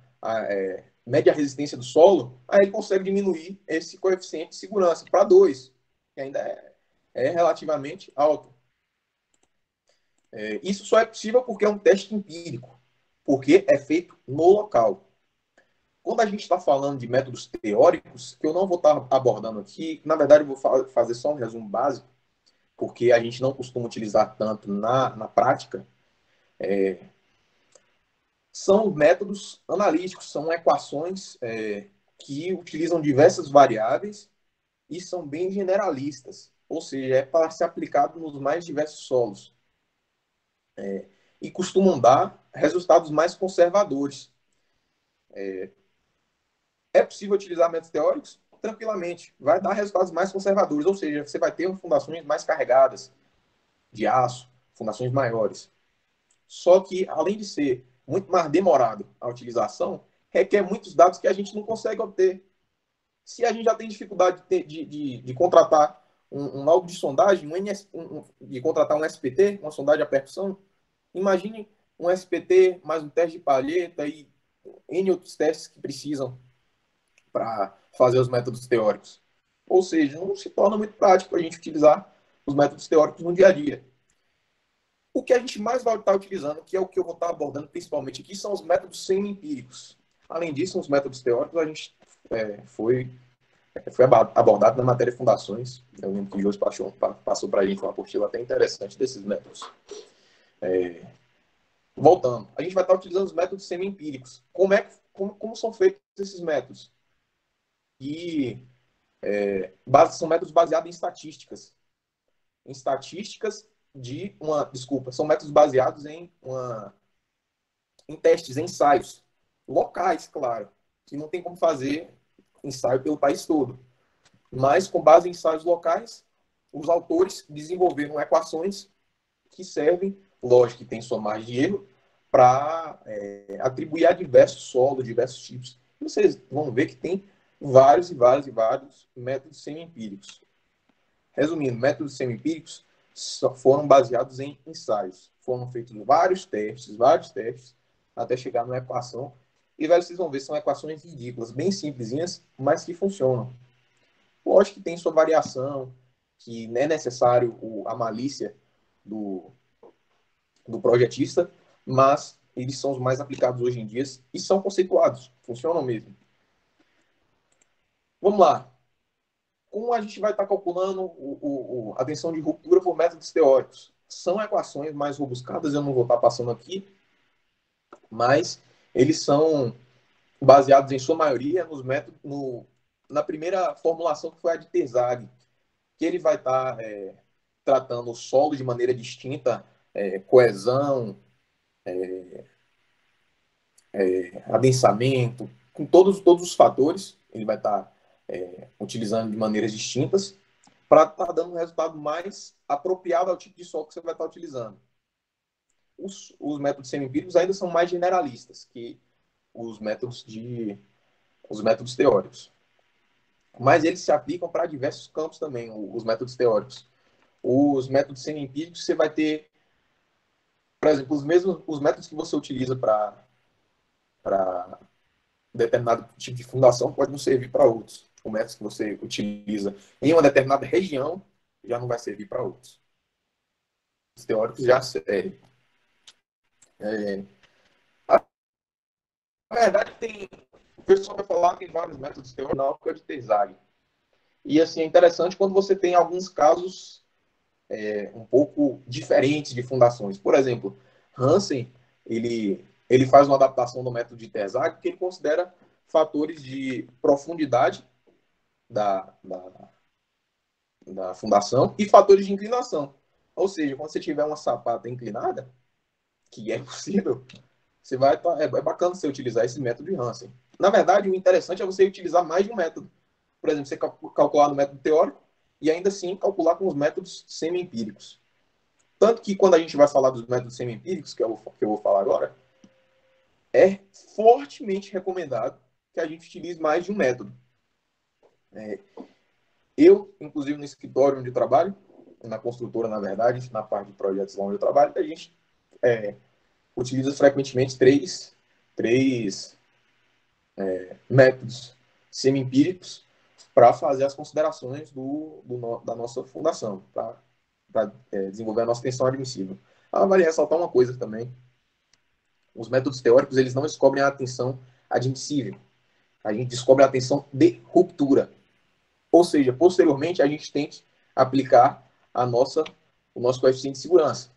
mede a resistência do solo, aí ele consegue diminuir esse coeficiente de segurança para 2, que ainda é relativamente alto. Isso só é possível porque é um teste empírico, porque é feito no local. Quando a gente está falando de métodos teóricos, que eu não vou estar abordando aqui, na verdade eu vou fazer só um resumo básico, porque a gente não costuma utilizar tanto na prática, são métodos analíticos, são equações que utilizam diversas variáveis e são bem generalistas, ou seja, é para ser aplicado nos mais diversos solos. E costumam dar resultados mais conservadores. É possível utilizar métodos teóricos? Tranquilamente. Vai dar resultados mais conservadores, ou seja, você vai ter fundações mais carregadas de aço, fundações maiores. Só que, além de ser muito mais demorado a utilização, requer muitos dados que a gente não consegue obter. Se a gente já tem dificuldade de contratar um laudo de sondagem, de contratar um SPT, uma sondagem a percussão, imagine um SPT mais um teste de palheta e N outros testes que precisam para fazer os métodos teóricos. Ou seja, não se torna muito prático a gente utilizar os métodos teóricos no dia a dia. O que a gente mais vai estar utilizando, que é o que eu vou estar abordando principalmente aqui, são os métodos semi-empíricos. Além disso, os métodos teóricos, a gente foi abordado na matéria Fundações. Eu lembro que o Jô passou para a gente uma apostila até interessante desses métodos. Voltando, a gente vai estar utilizando os métodos semi-empíricos. Como são feitos esses métodos? São métodos baseados em estatísticas. São métodos baseados em testes, em ensaios locais, claro, que não tem como fazer ensaio pelo país todo. Mas, com base em ensaios locais, os autores desenvolveram equações que servem, lógico que tem sua margem de erro, para atribuir a diversos solos, diversos tipos. E vocês vão ver que tem vários e vários e vários métodos semi-empíricos. Resumindo, métodos semi-empíricos foram baseados em ensaios. Foram feitos vários testes, até chegar numa equação. E vocês vão ver, são equações ridículas, bem simplesinhas, mas que funcionam. Lógico que tem sua variação, que não é necessário a malícia do projetista, mas eles são os mais aplicados hoje em dia e são conceituados, funcionam mesmo. Vamos lá. Como a gente vai estar calculando a tensão de ruptura por métodos teóricos? São equações mais robuscadas, eu não vou estar passando aqui, mas eles são baseados, em sua maioria, nos métodos, na primeira formulação, que foi a de Terzaghi, que ele vai estar tratando o solo de maneira distinta, coesão, adensamento, com todos os fatores, ele vai estar utilizando de maneiras distintas, para estar dando um resultado mais apropriado ao tipo de solo que você vai estar utilizando. Os métodos semi-empíricos ainda são mais generalistas que os métodos teóricos. Mas eles se aplicam para diversos campos também, os métodos teóricos. Os métodos semi-empíricos, você vai ter, por exemplo, os métodos que você utiliza para determinado tipo de fundação pode não servir para outros. O método que você utiliza em uma determinada região já não vai servir para outros. Os teóricos já servem. Na verdade, o pessoal vai falar que tem vários métodos teóricos na óptica de Terzaghi. E assim, é interessante quando você tem alguns casos um pouco diferentes de fundações. Por exemplo, Hansen, ele faz uma adaptação do método de Terzaghi que ele considera fatores de profundidade da fundação e fatores de inclinação. Ou seja, quando você tiver uma sapata inclinada, que é possível, você vai é bacana você utilizar esse método de Hansen. Na verdade, o interessante é você utilizar mais de um método. Por exemplo, você calcular no método teórico e ainda assim calcular com os métodos semi-empíricos. Tanto que quando a gente vai falar dos métodos semi-empíricos, que eu vou falar agora, é fortemente recomendado que a gente utilize mais de um método. Eu, inclusive, no escritório onde eu trabalho, na construtora, na verdade, na parte de projetos lá onde eu trabalho, a gente utiliza frequentemente três métodos semi-empíricos para fazer as considerações da nossa fundação, para desenvolver a nossa tensão admissível. Vale ressaltar uma coisa também. Os métodos teóricos, eles não descobrem a tensão admissível. A gente descobre a tensão de ruptura. Ou seja, posteriormente, a gente tem que aplicar o nosso coeficiente de segurança.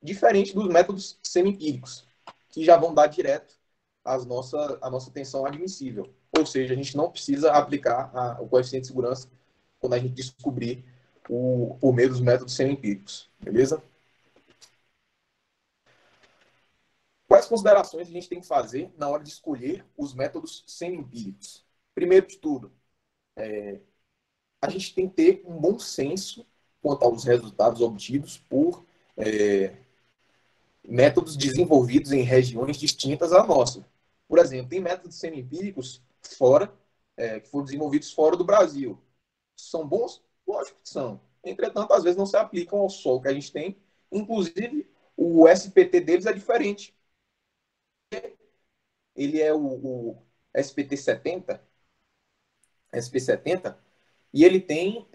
Diferente dos métodos semi-empíricos, que já vão dar direto a nossa tensão admissível. Ou seja, a gente não precisa aplicar o coeficiente de segurança quando a gente descobrir por meio dos métodos semi-empíricos. Beleza? Quais considerações a gente tem que fazer na hora de escolher os métodos semi-empíricos? Primeiro de tudo, a gente tem que ter um bom senso quanto aos resultados obtidos por métodos desenvolvidos em regiões distintas à nossa. Por exemplo, tem métodos semi-empíricos que foram desenvolvidos fora do Brasil. São bons? Lógico que são. Entretanto, às vezes não se aplicam ao solo que a gente tem. Inclusive, o SPT deles é diferente. Ele é o SPT 70, SP70, e ele tem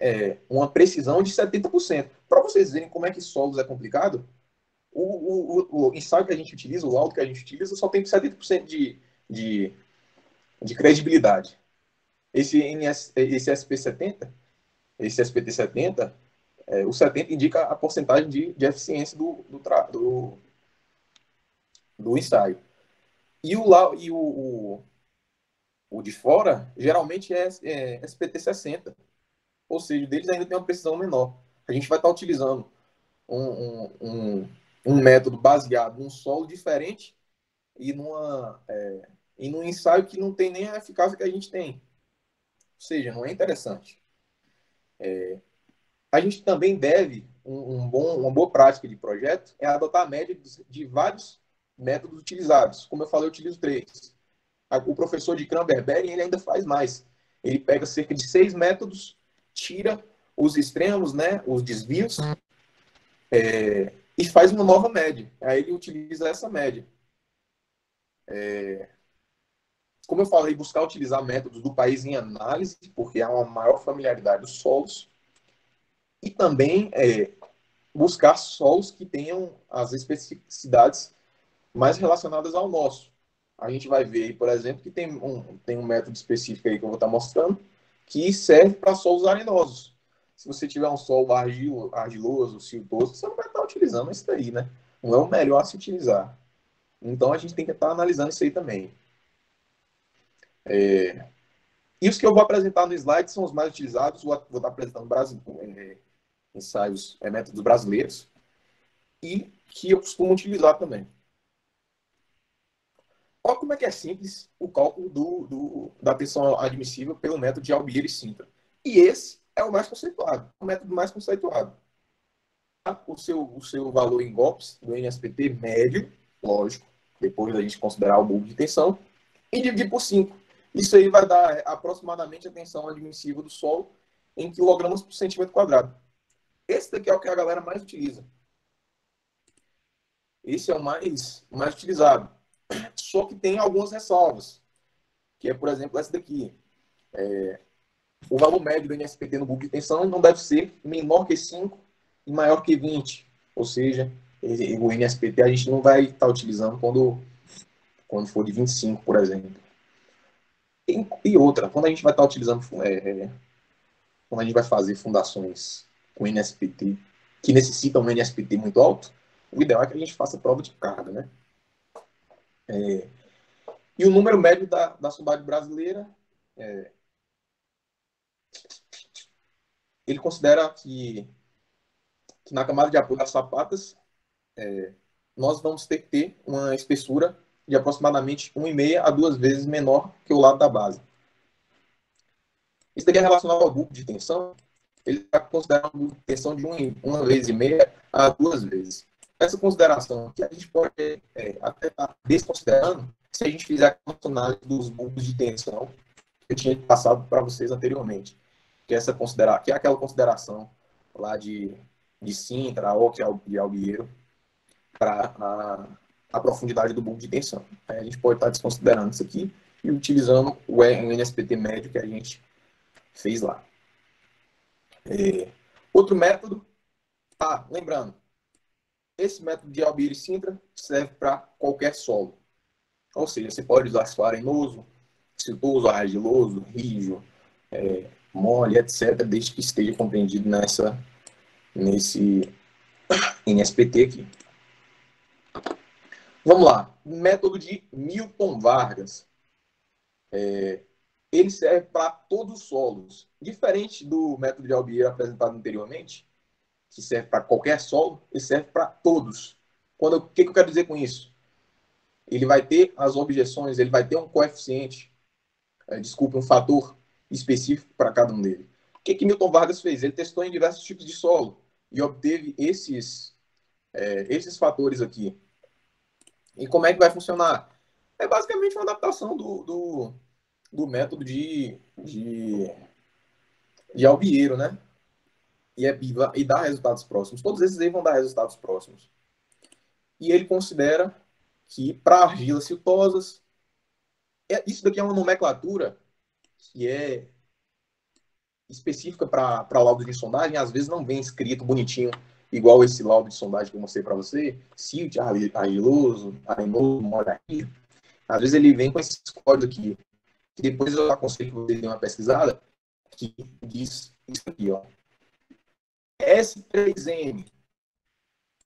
uma precisão de 70%. Para vocês verem como é que solos é complicado, o ensaio que a gente utiliza, o laudo que a gente utiliza, só tem 70% de credibilidade. Esse SP70, esse SPT70, o 70 indica a porcentagem de eficiência do ensaio. E o de fora, geralmente é SPT60. Ou seja, deles ainda tem uma precisão menor. A gente vai estar utilizando um método baseado num solo diferente e num ensaio que não tem nem a eficácia que a gente tem. Ou seja, não é interessante. A gente também deve, uma boa prática de projeto é adotar a média de vários métodos utilizados. Como eu falei, eu utilizo 3. O professor de Kramberberg, ele ainda faz mais. Ele pega cerca de 6 métodos, tira os extremos, né, os desvios, e faz uma nova média. Aí ele utiliza essa média. Como eu falei, buscar utilizar métodos do país em análise, porque há uma maior familiaridade dos solos. E também buscar solos que tenham as especificidades mais relacionadas ao nosso. A gente vai ver, por exemplo, que tem um método específico aí que eu vou estar mostrando, que serve para solos arenosos. Se você tiver um solo argiloso, siltoso, você não vai estar utilizando isso daí, né? Não é o melhor a se utilizar. Então, a gente tem que estar analisando isso aí também. E os que eu vou apresentar no slide são os mais utilizados. Vou estar apresentando ensaios, métodos brasileiros, e que eu costumo utilizar também. Olha como é que é simples o cálculo da tensão admissível pelo método de Albier e Sintra. E esse é o mais conceituado, o método mais conceituado. O seu valor em golpes do NSPT médio, lógico, depois da gente considerar o bulbo de tensão, e dividir por 5. Isso aí vai dar aproximadamente a tensão admissível do solo em quilogramas por centímetro quadrado. Esse daqui é o que a galera mais utiliza. Esse é o mais utilizado. Só que tem algumas ressalvas, que é, por exemplo, essa daqui. O valor médio do NSPT no bulbo de tensão não deve ser menor que 5 e maior que 20. Ou seja, o NSPT a gente não vai estar utilizando quando for de 25, por exemplo. E outra, quando a gente vai estar utilizando quando a gente vai fazer fundações com NSPT, que necessitam um NSPT muito alto, o ideal é que a gente faça prova de carga, né? E o número médio da soldade brasileira, ele considera que na camada de apoio das sapatas, nós vamos ter que ter uma espessura de aproximadamente 1,5 a 2 vezes menor que o lado da base. Isso daqui é relacionado ao bulbo de tensão. Ele está considerando um bulbo de tensão de 1,5 a 2 vezes. Essa consideração que a gente pode até estar desconsiderando se a gente fizer a análise dos bulbos de tensão que eu tinha passado para vocês anteriormente. Que é aquela consideração lá de Sintra, Ock e Albieiro, para a profundidade do bulbo de tensão. Aí a gente pode estar desconsiderando isso aqui e utilizando o NSPT médio que a gente fez lá. Outro método, lembrando, esse método de Albieiro e Sintra serve para qualquer solo. Ou seja, você pode usar solo arenoso, siltoso, argiloso, rígido, mole, etc., desde que esteja compreendido nesse NSPT aqui. Vamos lá. Método de Milton Vargas. Ele serve para todos os solos. Diferente do método de Albieiro apresentado anteriormente, que serve para qualquer solo, ele serve para todos. O que eu quero dizer com isso? Ele vai ter as objeções, ele vai ter um coeficiente, um fator específico para cada um deles. O que Milton Vargas fez? Ele testou em diversos tipos de solo e obteve esses fatores aqui. E como é que vai funcionar? É basicamente uma adaptação do método de Albieiro, né? E dá resultados próximos. Todos esses aí vão dar resultados próximos. E ele considera que para argilas siltosas, isso daqui é uma nomenclatura que é específica para laudo de sondagem, às vezes não vem escrito bonitinho, igual esse laudo de sondagem que eu mostrei para você, silt, argiloso, arenoso, mole, às vezes ele vem com esses códigos aqui, que depois eu aconselho que você dê uma pesquisada, que diz isso aqui, ó. S3M.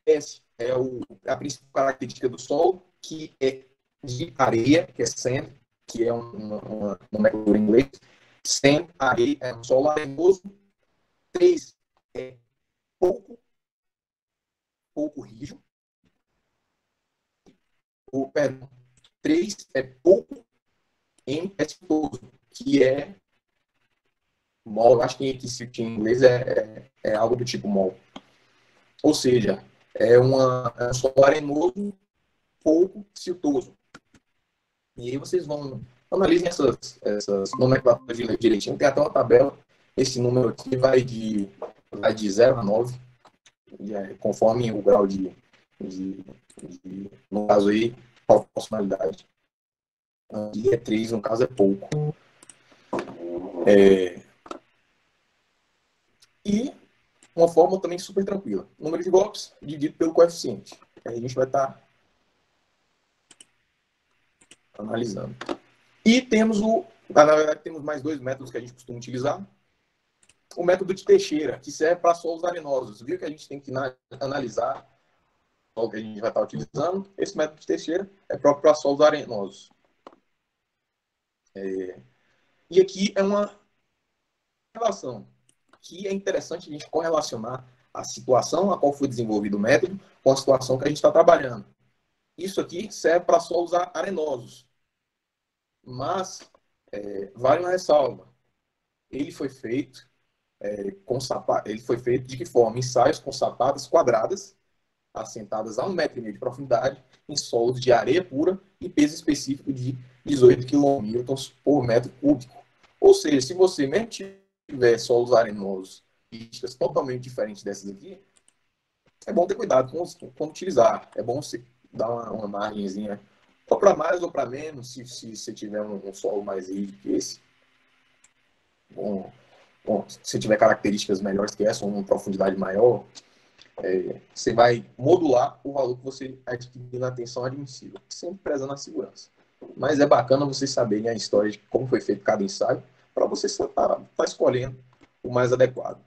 S é a principal característica do solo, que é de areia, que é sand, que é uma nomenclatura em inglês. Sand, areia, é um solo arenoso. 3 é pouco rígido. 3 é pouco M é siltoso, que é mol, acho que em inglês é algo do tipo mol. Ou seja, é um solo arenoso pouco siltoso. E aí vocês analisem essas nomenclaturas direitinho. Tem até uma tabela. Esse número aqui vai de 0 a 9, conforme o grau no caso aí, proporcionalidade. Aqui é 3, no caso é pouco. E uma fórmula também super tranquila. Número de golpes dividido pelo coeficiente. Aí a gente vai estar analisando. E temos na verdade, temos mais 2 métodos que a gente costuma utilizar. O método de Teixeira, que serve para solos arenosos. Viu que a gente tem que analisar o que a gente vai estar utilizando? Esse método de Teixeira é próprio para solos arenosos. E aqui é uma relação que é interessante a gente correlacionar a situação a qual foi desenvolvido o método com a situação que a gente está trabalhando. Isso aqui serve para solos arenosos. Mas, vale uma ressalva. Ele foi feito ele foi feito de que forma? Ensaios com sapatas quadradas, assentadas a 1,5 m de profundidade, em solos de areia pura e peso específico de 18 kN por metro cúbico. Ou seja, se você mesmo tiver solos arenosos e iscas totalmente diferentes dessas aqui, é bom ter cuidado com utilizar. É bom você dar uma margenzinha, ou para mais ou para menos, se você tiver um solo mais rígido que esse. Bom, se tiver características melhores que essa, uma profundidade maior, você vai modular o valor que você adquirir na tensão admissível, sempre prezando a segurança. Mas é bacana vocês saberem a história de como foi feito cada ensaio, para você estar escolhendo o mais adequado.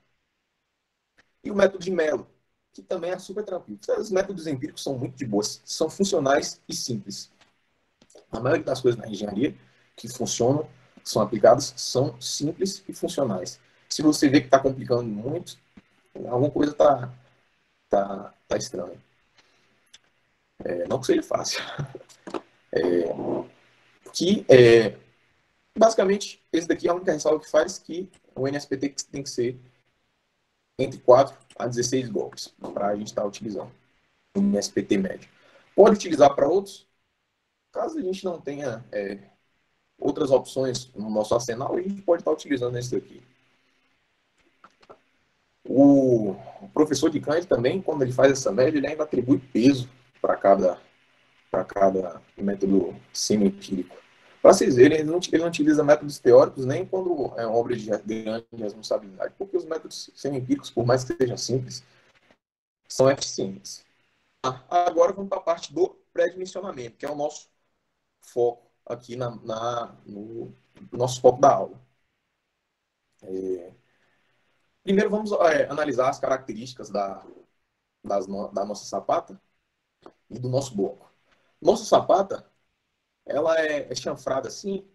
E o método de Mello, que também é super tranquilo. Os métodos empíricos são muito de boas, são funcionais e simples. A maioria das coisas na engenharia que funcionam, são aplicadas, são simples e funcionais. Se você vê que está complicando muito, alguma coisa tá estranha. Não que seja fácil. Basicamente, esse daqui é a única ressalva que faz que o NSPT tem que ser entre 4 a 16 golpes para a gente estar utilizando o NSPT médio. Pode utilizar para outros, caso a gente não tenha outras opções no nosso arsenal, a gente pode estar utilizando esse daqui. O professor de Kant também, quando ele faz essa média, ele ainda atribui peso para cada método semi-empírico. Para vocês verem, ele não utiliza métodos teóricos nem quando é uma obra de grande responsabilidade, porque os métodos semi-empíricos, por mais que sejam simples, são eficientes. Agora vamos para a parte do pré-dimensionamento, que é o nosso foco aqui no nosso foco da aula. Primeiro vamos analisar as características da nossa sapata e do nosso bloco. Nossa sapata, ela é chanfrada assim.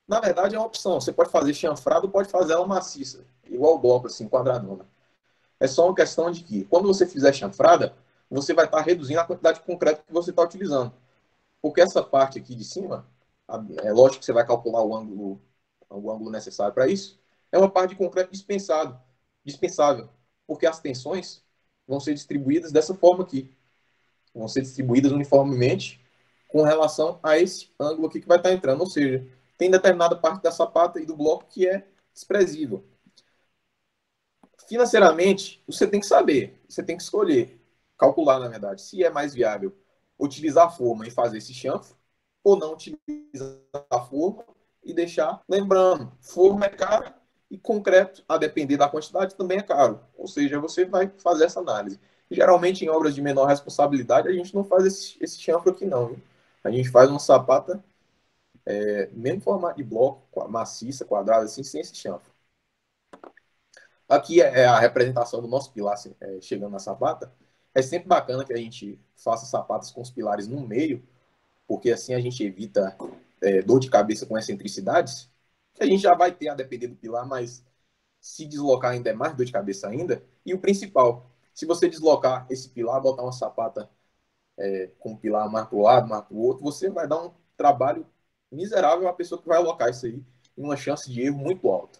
Na verdade é uma opção. Você pode fazer chanfrada ou pode fazer ela maciça, igual o bloco, assim, quadradona. É só uma questão de que, quando você fizer chanfrada, você vai estar reduzindo a quantidade de concreto que você está utilizando. Porque essa parte aqui de cima, é lógico que você vai calcular o ângulo necessário para isso, é uma parte de concreto dispensável, porque as tensões vão ser distribuídas dessa forma aqui. Vão ser distribuídas uniformemente com relação a esse ângulo aqui que vai estar entrando. Ou seja, tem determinada parte da sapata e do bloco que é desprezível. Financeiramente, você tem que saber, você tem que escolher, calcular, na verdade, se é mais viável utilizar a forma e fazer esse chanfro, ou não utilizar a forma e deixar. Lembrando, forma é cara e concreto, a depender da quantidade, também é caro. Ou seja, você vai fazer essa análise. Geralmente, em obras de menor responsabilidade, a gente não faz esse chanfro aqui, não. Viu? A gente faz uma sapata, mesmo formato de bloco, maciça, quadrada, assim, sem esse chanfro. Aqui é a representação do nosso pilar chegando na sapata. É sempre bacana que a gente faça sapatas com os pilares no meio, porque assim a gente evita dor de cabeça com excentricidades, que a gente já vai ter a depender do pilar, mas se deslocar ainda é mais dor de cabeça ainda. E o principal, se você deslocar esse pilar, botar uma sapata com o pilar mais para o lado, mais para o outro, você vai dar um trabalho miserável à pessoa que vai alocar isso aí e uma chance de erro muito alta.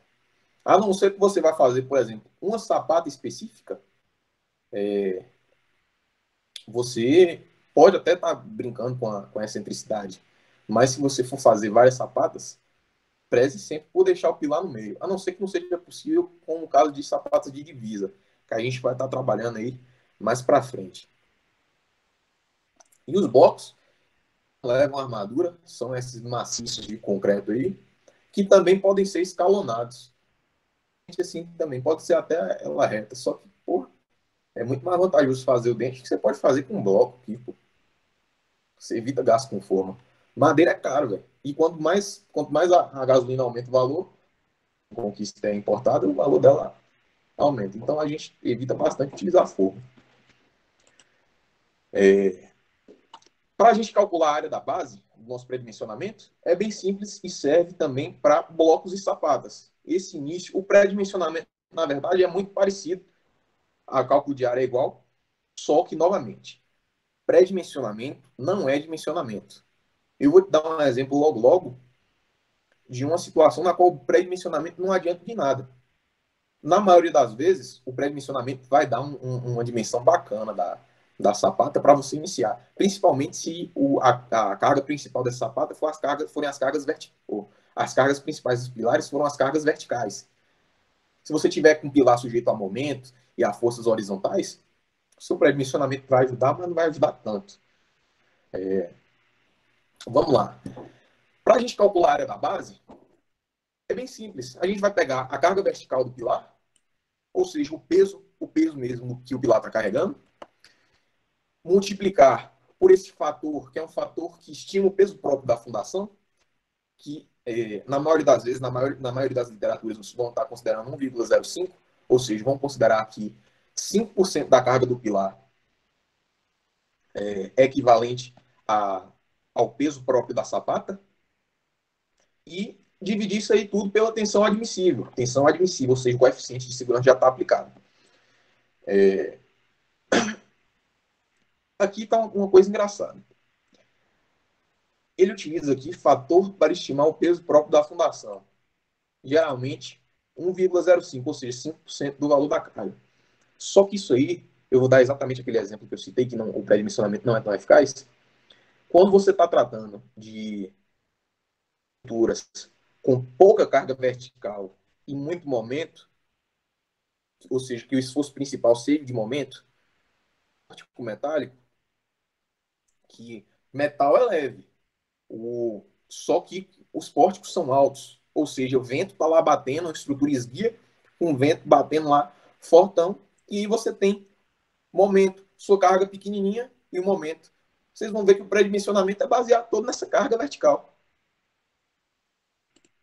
A não ser que você vai fazer, por exemplo, uma sapata específica, você pode até estar brincando com a excentricidade, mas se você for fazer várias sapatas, preze sempre por deixar o pilar no meio, a não ser que não seja possível com o caso de sapatas de divisa, que a gente vai estar trabalhando aí mais para frente. E os blocos levam armadura, são esses maciços de concreto aí, que também podem ser escalonados. Assim, também pode ser até ela reta, só que, pô, é muito mais vantajoso fazer o dente que você pode fazer com um bloco aqui, pô. Você evita gasto com forma. Madeira é caro, velho. E quanto mais a gasolina aumenta o valor, com que é importada, o valor dela aumenta. Então a gente evita bastante utilizar forma. Para a gente calcular a área da base do nosso pré-dimensionamento, é bem simples e serve também para blocos e sapatas. Esse início, o pré-dimensionamento, na verdade, é muito parecido. A cálculo de área é igual, só que, novamente, pré-dimensionamento não é dimensionamento. Eu vou te dar um exemplo logo de uma situação na qual o pré-dimensionamento não adianta de nada. Na maioria das vezes, o pré-dimensionamento vai dar uma dimensão bacana da sapata para você iniciar. Principalmente se a carga principal dessa sapata forem as cargas verticais. As cargas principais dos pilares foram as cargas verticais. Se você tiver com um pilar sujeito a momentos e a forças horizontais, o seu pré-dimensionamento vai ajudar, mas não vai ajudar tanto. Vamos lá. Para a gente calcular a área da base, é bem simples. A gente vai pegar a carga vertical do pilar, ou seja, o peso mesmo que o pilar está carregando, multiplicar por esse fator, que é um fator que estima o peso próprio da fundação, que na maioria das vezes, na maioria das literaturas, vocês vão estar considerando 1,05, ou seja, vão considerar que 5% da carga do pilar é equivalente ao peso próprio da sapata, e dividir isso aí tudo pela tensão admissível. Tensão admissível, ou seja, o coeficiente de segurança já está aplicado. Aqui está uma coisa engraçada. Ele utiliza aqui fator para estimar o peso próprio da fundação. Geralmente, 1,05, ou seja, 5% do valor da carga. Só que isso aí, eu vou dar exatamente aquele exemplo que eu citei, que o pré-dimensionamento não é tão eficaz. Quando você está tratando de estruturas com pouca carga vertical e muito momento, ou seja, que o esforço principal seja de momento, tipo metálico, que metal é leve, só que os pórticos são altos, ou seja, o vento está lá batendo, a estrutura esguia, com o vento batendo lá fortão, e aí você tem momento, sua carga pequenininha e o momento. Vocês vão ver que o pré-dimensionamento é baseado todo nessa carga vertical.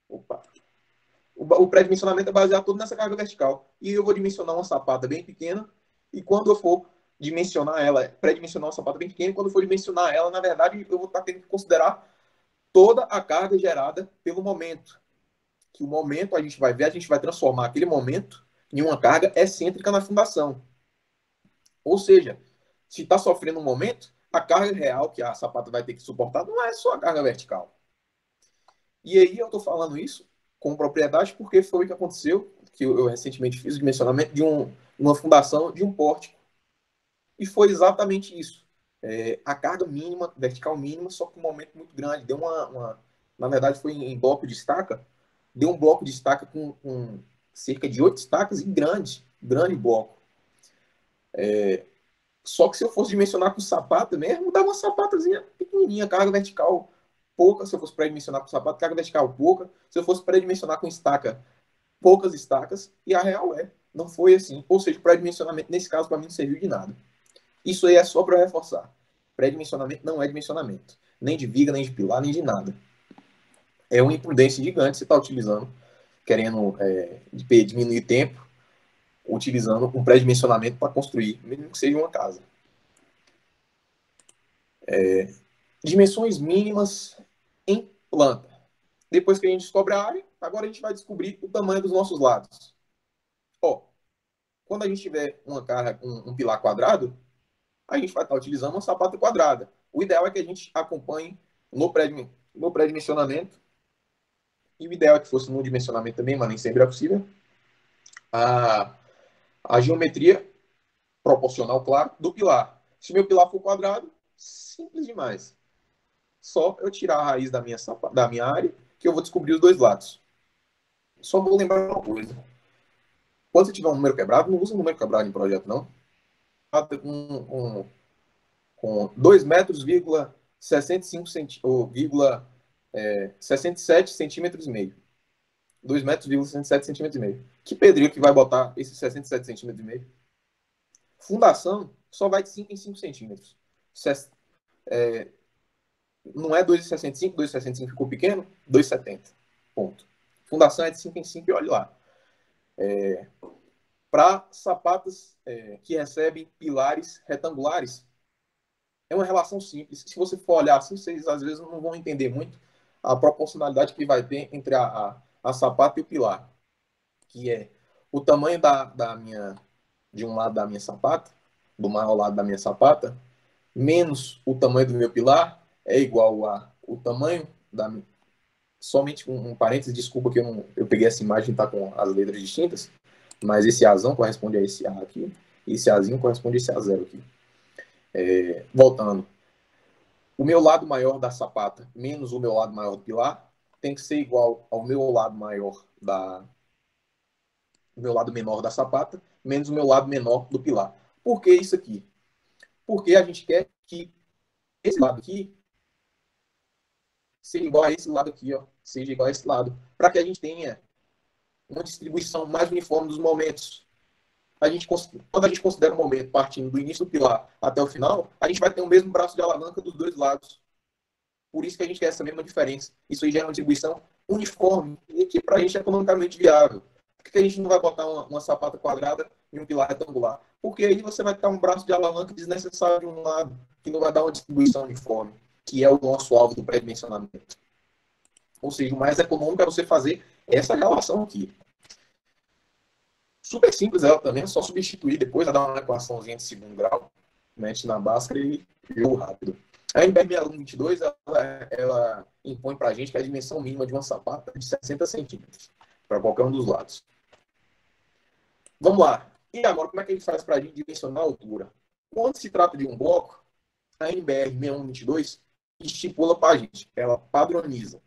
Opa. O pré-dimensionamento é baseado todo nessa carga vertical. E eu vou dimensionar uma sapata bem pequena, e quando eu for dimensionar ela, pré-dimensionar uma sapata bem pequena, e quando eu for dimensionar ela, na verdade, eu vou estar tendo que considerar toda a carga gerada pelo momento. Que o momento, a gente vai ver, a gente vai transformar aquele momento em uma carga excêntrica na fundação. Ou seja, se está sofrendo um momento, a carga real que a sapata vai ter que suportar não é só a carga vertical. E aí eu estou falando isso com propriedade porque foi o que aconteceu, que eu recentemente fiz o dimensionamento de uma fundação de um pórtico. E foi exatamente isso. A carga mínima, vertical mínima, só com um momento muito grande. Deu na verdade foi em bloco de estaca, deu um bloco de estaca com cerca de 8 estacas e grande bloco. Só que se eu fosse dimensionar com sapata mesmo, dava uma sapatazinha pequenininha, carga vertical pouca. Se eu fosse pré-dimensionar com sapato, carga vertical pouca. Se eu fosse pré-dimensionar com estaca, poucas estacas. E a real não foi assim. Ou seja, o pré-dimensionamento, nesse caso, para mim, não serviu de nada. Isso aí é só para reforçar. Pré-dimensionamento não é dimensionamento. Nem de viga, nem de pilar, nem de nada. É uma imprudência gigante que você está utilizando, querendo diminuir tempo, utilizando um pré-dimensionamento para construir, mesmo que seja uma casa. Dimensões mínimas em planta. Depois que a gente descobre a área, agora a gente vai descobrir o tamanho dos nossos lados. Quando a gente tiver uma carga, um pilar quadrado, a gente vai estar utilizando uma sapata quadrada. O ideal é que a gente acompanhe no pré-dimensionamento, e o ideal é que fosse no dimensionamento também, mas nem sempre é possível, a geometria proporcional, claro, do pilar. Se meu pilar for quadrado, simples demais. Só eu tirar a raiz da minha área, que eu vou descobrir os dois lados. Só vou lembrar uma coisa. Quando você tiver um número quebrado, não usa um número quebrado em projeto, não. Com 2 metros, 67 centímetros e meio. 2 metros, 67 centímetros e meio. Que pedreiro que vai botar esses 67 centímetros e meio? Fundação só vai de 5 em 5 centímetros. Não é 2,65, 2,65 ficou pequeno? 2,70. Ponto. Fundação é de 5 em 5 e olha lá. Para sapatas que recebem pilares retangulares, é uma relação simples. Se você for olhar assim, vocês às vezes não vão entender muito a proporcionalidade que vai ter entre a sapata e o pilar, que é o tamanho de um lado da minha sapata, do maior lado da minha sapata, menos o tamanho do meu pilar, é igual a o tamanho da minha... Somente um parênteses, desculpa que eu peguei essa imagem e está com as letras distintas, mas esse Azão corresponde a esse A aqui, e esse Azinho corresponde a esse A0 aqui. Voltando. O meu lado maior da sapata menos o meu lado maior do pilar tem que ser igual ao meu lado maior o meu lado menor da sapata menos o meu lado menor do pilar. Por que isso aqui? Porque a gente quer que esse lado aqui seja igual a esse lado aqui, ó, seja igual a esse lado, para que a gente tenha uma distribuição mais uniforme dos momentos. Quando a gente considera um momento partindo do início do pilar até o final, a gente vai ter o mesmo braço de alavanca dos dois lados. Por isso que a gente quer essa mesma diferença. Isso aí gera uma distribuição uniforme e que para a gente é economicamente viável. Por que a gente não vai botar uma sapata quadrada e um pilar retangular? Porque aí você vai ter um braço de alavanca desnecessário de um lado, que não vai dar uma distribuição uniforme, que é o nosso alvo do pré-dimensionamento. Ou seja, o mais econômico é você fazer essa relação aqui. Super simples ela também, é só substituir depois, vai dar uma equaçãozinha de segundo grau, mete na Bhaskara e jogo rápido. A NBR 6122, ela impõe para a gente que a dimensão mínima de uma sapata é de 60 centímetros, para qualquer um dos lados. Vamos lá. E agora, como é que a gente faz para a gente dimensionar a altura? Quando se trata de um bloco, a NBR 6122 estipula para a gente, ela padroniza.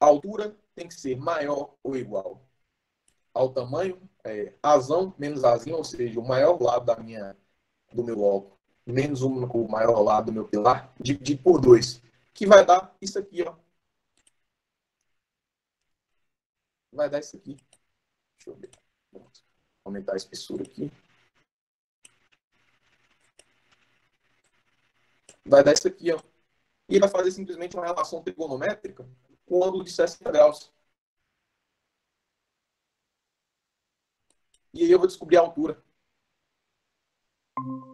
A altura tem que ser maior ou igual ao tamanho, azão menos azinho, ou seja, o maior lado do meu bloco menos o maior lado do meu pilar, dividido por 2, que vai dar isso aqui, ó. Vai dar isso aqui. Deixa eu ver. Vou aumentar a espessura aqui. Vai dar isso aqui, ó. E vai fazer simplesmente uma relação trigonométrica com um ângulo de 60 graus. E aí eu vou descobrir a altura.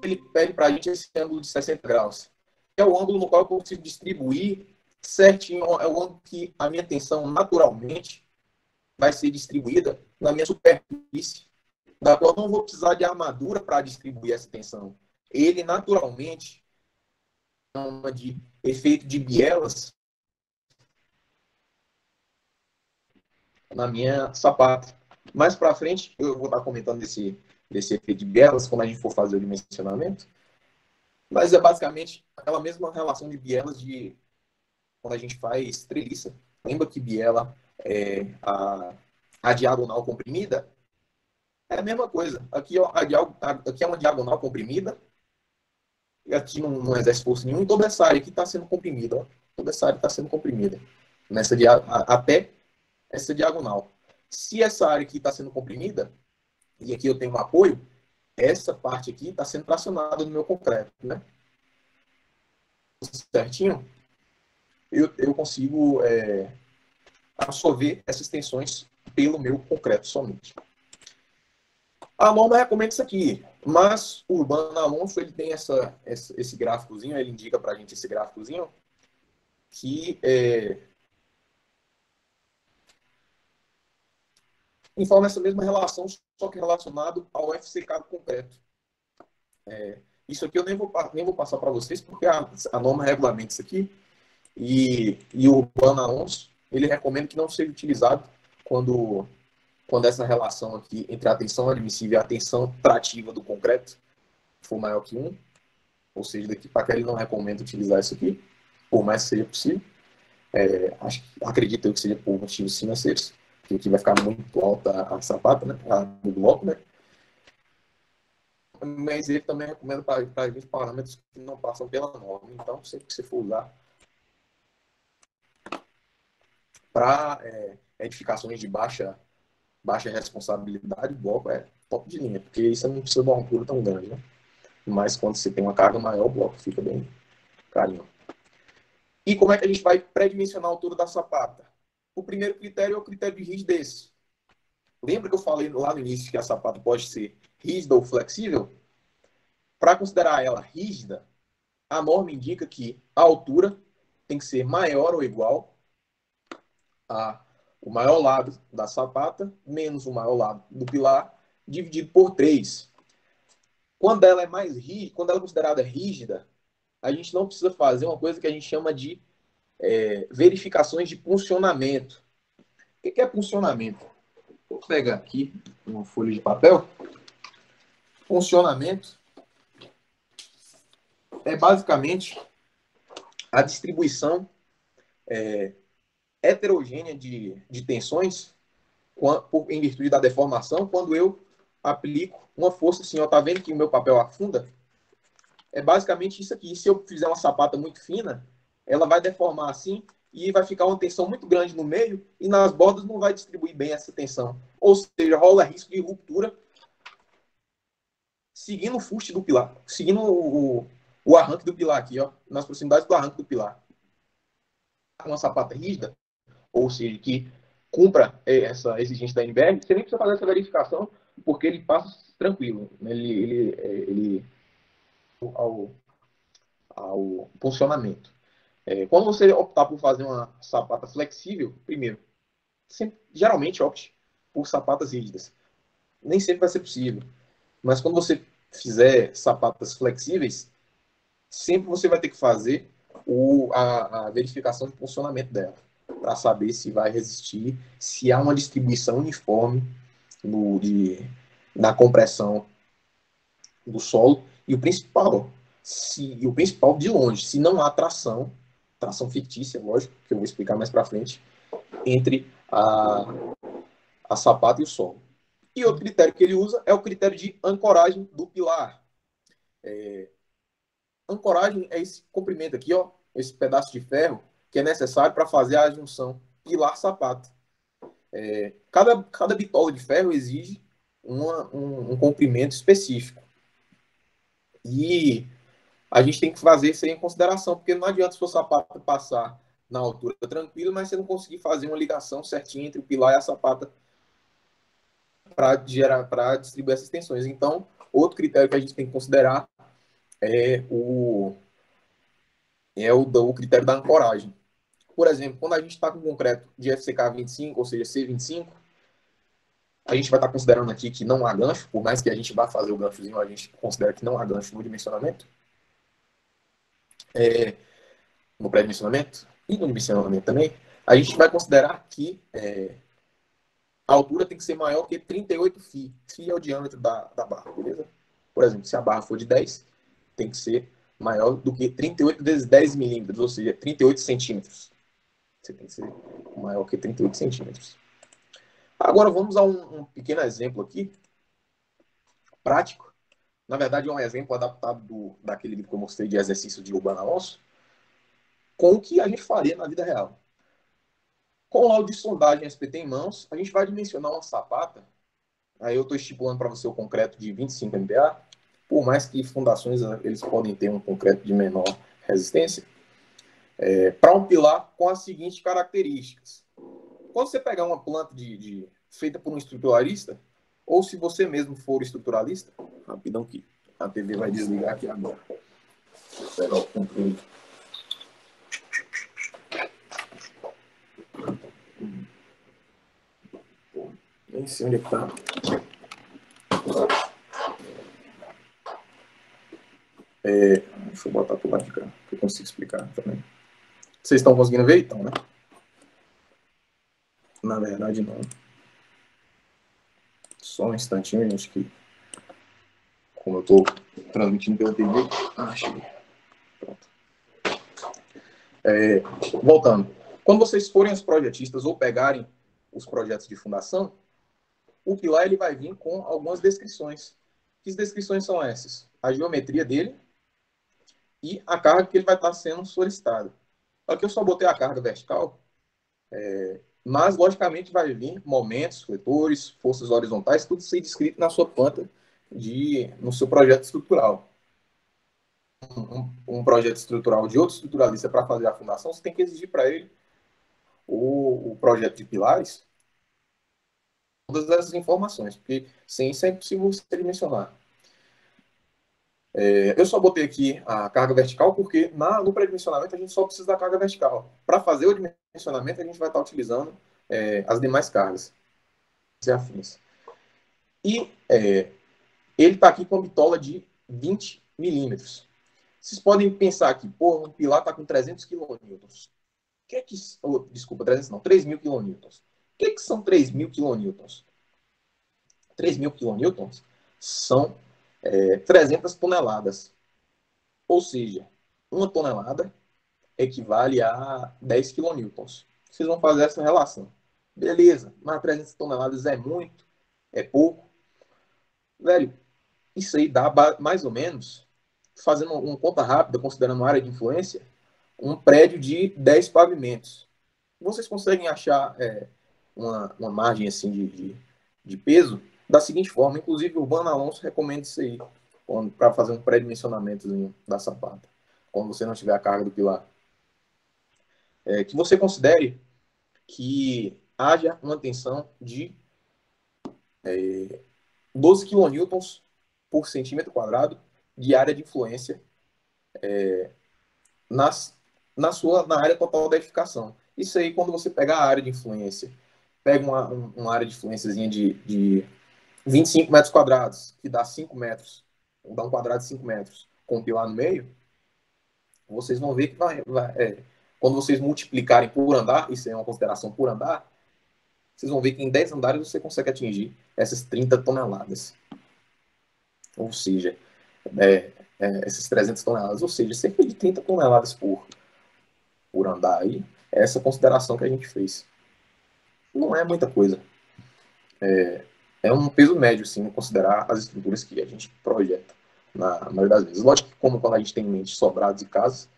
Ele pede para a gente esse ângulo de 60 graus. É o ângulo no qual eu consigo distribuir certinho, é o ângulo que a minha tensão naturalmente vai ser distribuída na minha superfície, da qual eu não vou precisar de armadura para distribuir essa tensão. Ele naturalmente chama de efeito de bielas na minha sapata. Mais para frente, eu vou estar comentando desse efeito de bielas, quando a gente for fazer o dimensionamento. Mas é basicamente aquela mesma relação de bielas de quando a gente faz treliça. Lembra que biela é a diagonal comprimida? É a mesma coisa. Aqui, ó, aqui é uma diagonal comprimida, e aqui não exerce força nenhuma, e toda essa área aqui está sendo comprimida. Ó. Toda essa área está sendo comprimida. Até essa diagonal. Se essa área aqui está sendo comprimida, e aqui eu tenho um apoio, essa parte aqui está sendo tracionada no meu concreto, né? Certinho? Eu consigo absorver essas tensões pelo meu concreto somente. A norma recomenda isso aqui, mas o Urbano Alonso ele tem esse gráficozinho, ele indica para a gente esse gráficozinho, que informa essa mesma relação, só que relacionado ao FCK do concreto. Isso aqui eu nem vou passar para vocês, porque a norma regulamenta isso aqui, e o Urbano Alonso ele recomenda que não seja utilizado quando essa relação aqui entre a tensão admissível e a tensão trativa do concreto for maior que 1, ou seja, daqui para cá ele não recomenda utilizar isso aqui, por mais que seja possível. Acredito eu que seja por motivos financeiros, porque aqui vai ficar muito alta a sapata, né, do bloco, né? Mas ele também recomenda para alguns parâmetros que não passam pela norma. Então, sempre que você for usar para edificações de baixa responsabilidade, o bloco é top de linha, porque isso não precisa de uma altura tão grande, né? Mas quando você tem uma carga maior, o bloco fica bem carinho. E como é que a gente vai pré-dimensionar a altura da sapata? O primeiro critério é o critério de rigidez. Lembra que eu falei lá no início que a sapata pode ser rígida ou flexível? Para considerar ela rígida, a norma indica que a altura tem que ser maior ou igual o maior lado da sapata menos o maior lado do pilar, dividido por 3. Quando ela é mais rígida, quando ela é considerada rígida, a gente não precisa fazer uma coisa que a gente chama de verificações de funcionamento. O que é funcionamento? Vou pegar aqui uma folha de papel. Funcionamento é basicamente a distribuição heterogênea de tensões em virtude da deformação quando eu aplico uma força assim. Ó, tá vendo que o meu papel afunda? É basicamente isso aqui. Se eu fizer uma sapata muito fina, ela vai deformar assim e vai ficar uma tensão muito grande no meio e nas bordas não vai distribuir bem essa tensão. Ou seja, rola risco de ruptura seguindo o fuste do pilar, seguindo o arranque do pilar aqui, ó, nas proximidades do arranque do pilar. Uma sapata rígida, ou seja, que cumpra essa exigência da NBR, você nem precisa fazer essa verificação, porque ele passa tranquilo, né? Ele ao, ao funcionamento. Quando você optar por fazer uma sapata flexível, primeiro, geralmente opte por sapatas rígidas. Nem sempre vai ser possível, mas quando você fizer sapatas flexíveis, sempre você vai ter que fazer a verificação de funcionamento dela, para saber se vai resistir, se há uma distribuição uniforme na compressão do solo, e o principal de longe, se não há tração fictícia, lógico, que eu vou explicar mais para frente, entre a sapata e o solo. E outro critério que ele usa é o critério de ancoragem do pilar. Ancoragem é esse comprimento aqui, ó, esse pedaço de ferro que é necessário para fazer a junção pilar-sapata. Cada bitola de ferro exige um comprimento específico. E a gente tem que fazer isso aí em consideração, porque não adianta se o sapato passar na altura tranquila, mas você não conseguir fazer uma ligação certinha entre o pilar e a sapata para distribuir essas tensões. Então, outro critério que a gente tem que considerar é o critério da ancoragem. Por exemplo, quando a gente está com concreto de FCK 25, ou seja, C25, a gente vai estar considerando aqui que não há gancho, por mais que a gente vá fazer o ganchozinho, a gente considera que não há gancho no dimensionamento, no pré-dimensionamento e no dimensionamento também, a gente vai considerar que a altura tem que ser maior que 38 φ. Φ é o diâmetro da barra, beleza? Por exemplo, se a barra for de 10, tem que ser maior do que 38 vezes 10 milímetros, ou seja, 38 centímetros. Você tem que ser maior que 38 centímetros. Agora vamos a um pequeno exemplo aqui, prático. Na verdade, é um exemplo adaptado daquele livro que eu mostrei de exercício de Urbano Alonso, com o que a gente faria na vida real. Com o laudo de sondagem SPT em mãos, a gente vai dimensionar uma sapata. Aí eu estou estipulando para você o concreto de 25 MPa, por mais que fundações eles podem ter um concreto de menor resistência, para um pilar com as seguintes características. Quando você pegar uma planta feita por um estruturalista, ou se você mesmo for estruturalista, rapidão que a TV vai desligar aqui agora. Vou pegar o controle. Nem sei onde é que tá. Deixa eu botar pro lado de cá, que eu consigo explicar também. Vocês estão conseguindo ver? Então, né? Na verdade, não. Só um instantinho, gente, que como eu estou transmitindo pela TV. Achei. Pronto. Voltando. Quando vocês forem os projetistas ou pegarem os projetos de fundação, o pilar ele vai vir com algumas descrições. Que descrições são essas? A geometria dele e a carga que ele vai estar sendo solicitada. Aqui eu só botei a carga vertical, mas logicamente vai vir momentos, vetores, forças horizontais, tudo ser descrito na sua planta, no seu projeto estrutural. Um projeto estrutural de outro estruturalista para fazer a fundação, você tem que exigir para ele o projeto de pilares, todas essas informações, porque sem isso é impossível você dimensionar. Eu só botei aqui a carga vertical porque no pré-dimensionamento a gente só precisa da carga vertical. Para fazer o dimensionamento a gente vai estar utilizando as demais cargas e afins. E ele está aqui com uma bitola de 20 milímetros. Vocês podem pensar aqui, um pilar está com 300 quilonewtons. Desculpa, 300 não, 3.000 quilonewtons. O que são 3.000 quilonewtons? 3.000 quilonewtons são 300 toneladas. Ou seja, uma tonelada equivale a 10 quilonewtons. Vocês vão fazer essa relação. Beleza, mas 300 toneladas é muito? É pouco? Velho, isso aí dá mais ou menos, fazendo uma conta rápida, considerando a área de influência, um prédio de 10 pavimentos. Vocês conseguem achar uma margem assim de peso da seguinte forma. Inclusive, o Urbano Alonso recomenda isso aí para fazer um pré-dimensionamento da sapata, quando você não tiver a carga do pilar. Que você considere que haja uma tensão de 12 kN por centímetro quadrado de área de influência na área total da edificação. Isso aí, quando você pega a área de influência, pega uma área de influênciazinha de 25 metros quadrados, que dá 5 metros, dá um quadrado de 5 metros, com o pilar no meio, vocês vão ver que quando vocês multiplicarem por andar, isso é uma consideração por andar, vocês vão ver que em 10 andares você consegue atingir essas 30 toneladas. Ou seja, essas 300 toneladas, ou seja, cerca de 30 toneladas por andar aí, é essa consideração que a gente fez. Não é muita coisa. É um peso médio, sim, considerar as estruturas que a gente projeta, na maioria das vezes. Lógico que, como quando a gente tem em mente sobrados e casas,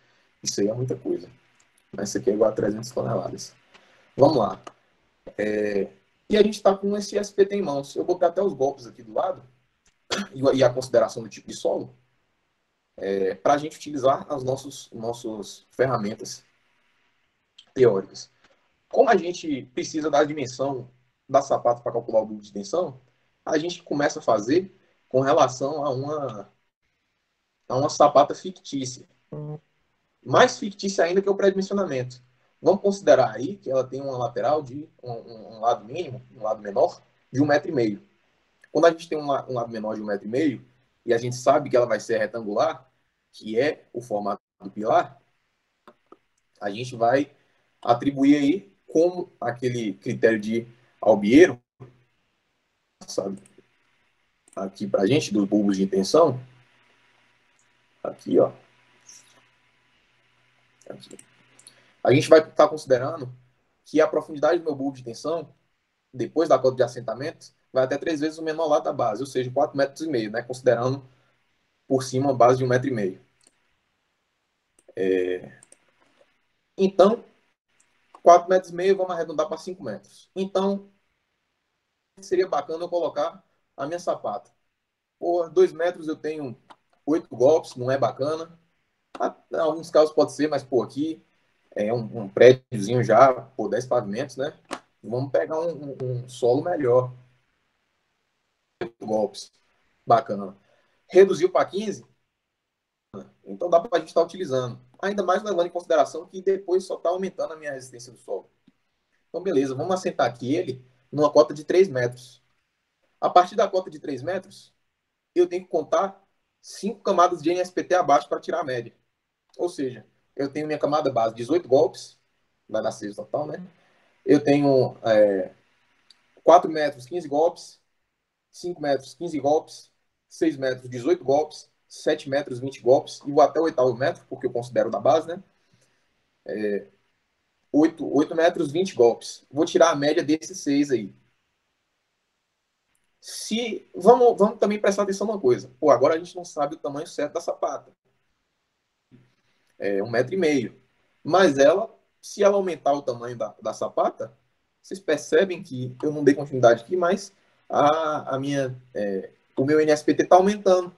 isso aí é muita coisa. Mas isso aqui é igual a 300 toneladas. Vamos lá. E a gente está com esse SPT em mãos. Eu botei até os golpes aqui do lado, e a consideração do tipo de solo, para a gente utilizar as nossas ferramentas teóricas. Como a gente precisa da dimensão da sapata para calcular o bulbo de tensão, a gente começa a fazer com relação a uma sapata fictícia. Mais fictícia ainda que o pré-dimensionamento. Vamos considerar aí que ela tem uma lateral de um lado mínimo, um lado menor, de 1,5 m. Quando a gente tem um lado menor de 1,5 m, e a gente sabe que ela vai ser retangular, que é o formato do pilar, a gente vai atribuir aí como aquele critério de Albiero, sabe, aqui para a gente, dos bulbos de tensão, aqui, ó, aqui. A gente vai estar considerando que a profundidade do meu bulbo de tensão, depois da cota de assentamento, vai até 3 vezes o menor lado da base, ou seja, 4,5 metros, né, considerando por cima a base de 1,5 m. Então, 4,5 metros, vamos arredondar para 5 metros. Então, seria bacana eu colocar a minha sapata. Por 2 metros eu tenho 8 golpes, não é bacana. Em alguns casos pode ser, mas por aqui é um prédiozinho já, por 10 pavimentos, né? Vamos pegar um solo melhor. 8 golpes. Bacana. Reduziu para 15? Então dá para a gente estar utilizando. Ainda mais levando em consideração que depois só está aumentando a minha resistência do solo. Então, beleza, vamos assentar aqui ele numa cota de 3 metros. A partir da cota de 3 metros, eu tenho que contar 5 camadas de NSPT abaixo para tirar a média. Ou seja, eu tenho minha camada base 18 golpes, vai dar 6 total, né? Eu tenho 4 metros, 15 golpes, 5 metros, 15 golpes, 6 metros, 18 golpes, 7 metros, 20 golpes, e vou até o 8º metro, porque eu considero da base, né? 8 metros, 20 golpes. Vou tirar a média desses 6 aí. Vamos também prestar atenção numa coisa. Pô, agora a gente não sabe o tamanho certo da sapata. 1,5 m. Mas se ela aumentar o tamanho da sapata, vocês percebem que eu não dei continuidade aqui, mas o meu NSPT está aumentando.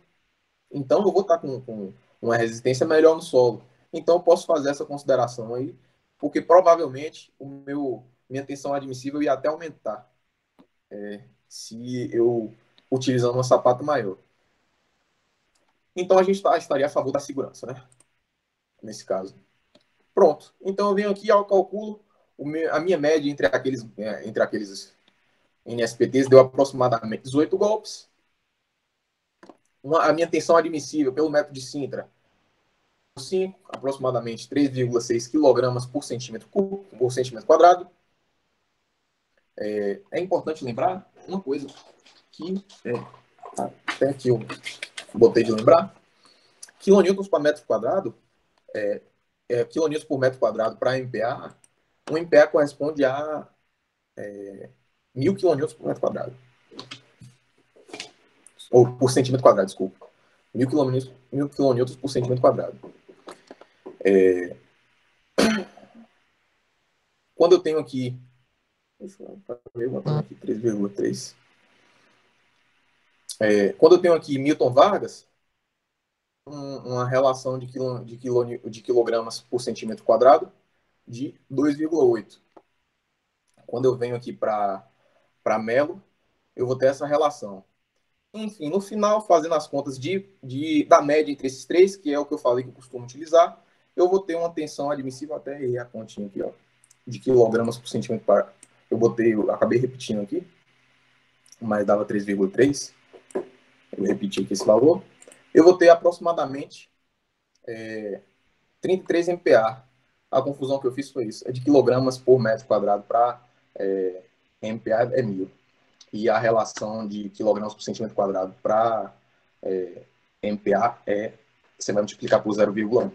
Então eu vou estar com uma resistência melhor no solo. Então eu posso fazer essa consideração aí, porque provavelmente minha tensão admissível ia até aumentar se eu utilizando uma sapata maior. Então a gente estaria a favor da segurança, né? Nesse caso. Pronto. Então eu venho aqui, eu calculo a minha média entre aqueles NSPTs deu aproximadamente 18 golpes. A minha tensão admissível pelo método de Sintra, 5, aproximadamente 3,6 kg por centímetro quadrado. É importante lembrar uma coisa que até aqui eu botei de lembrar. Quilonewtons por metro quadrado, quilonewtons por metro quadrado para MPa, um MPa corresponde a 1.000 quilonewtons por metro quadrado. Ou por centímetro quadrado, desculpa. 1.000 quilonewtons por centímetro quadrado. Quando eu tenho aqui, deixa eu botar aqui 3,3. Quando eu tenho aqui Milton Vargas, uma relação de quilogramas por centímetro quadrado de 2,8. quando eu venho aqui para Melo, eu vou ter essa relação. Enfim, no final, fazendo as contas da média entre esses três, que é o que eu falei que eu costumo utilizar, eu vou ter uma tensão admissível, até errei a continha aqui, ó, de quilogramas por centímetro para... Eu acabei repetindo aqui, mas dava 3,3. Eu repeti aqui esse valor. Eu vou ter aproximadamente 33 MPa. A confusão que eu fiz foi isso. É de quilogramas por metro quadrado para MPa é 1.000. E a relação de quilogramas por centímetro quadrado para MPa você vai multiplicar por 0,1.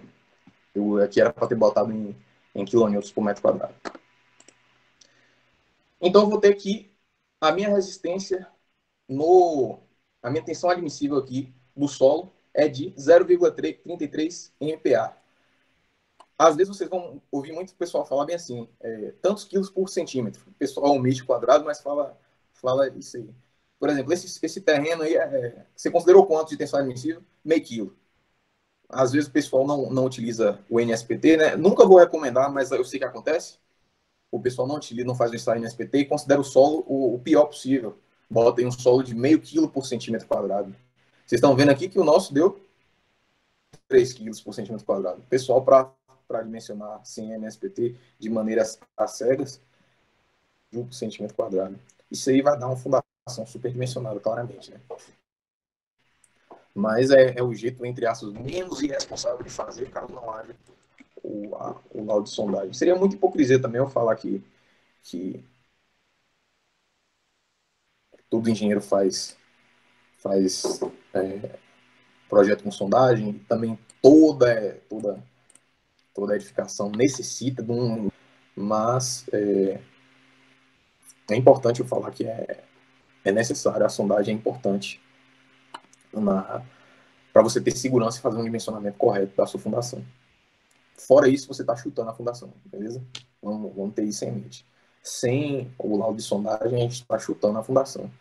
Eu aqui era para ter botado em quilonewtons por metro quadrado. Então eu vou ter aqui a minha resistência a minha tensão admissível aqui do solo é de 0,33 MPa. Às vezes vocês vão ouvir muito o pessoal falar bem assim, tantos quilos por centímetro. O pessoal omite quadrado, mas fala isso aí. Por exemplo, esse terreno aí, você considerou quanto de tensão admissível? Meio quilo. Às vezes o pessoal não utiliza o NSPT, né? Nunca vou recomendar, mas eu sei que acontece. O pessoal não utiliza, não faz o ensaio NSPT e considera o solo o pior possível. Botem um solo de meio quilo por centímetro quadrado. Vocês estão vendo aqui que o nosso deu 3 quilos por centímetro quadrado. O pessoal, para dimensionar sem NSPT de maneiras às cegas, por centímetro quadrado. Isso aí vai dar uma fundação superdimensionada, claramente, né? Mas é o jeito, entre aspas, menos irresponsável de fazer, caso não haja o laudo de sondagem. Seria muita hipocrisia também eu falar que todo engenheiro faz projeto com sondagem, também toda edificação necessita de um... Mas é importante eu falar que é necessário, a sondagem é importante para você ter segurança e fazer um dimensionamento correto da sua fundação. Fora isso, você está chutando a fundação, beleza? Vamos ter isso em mente. Sem o laudo de sondagem, a gente está chutando a fundação.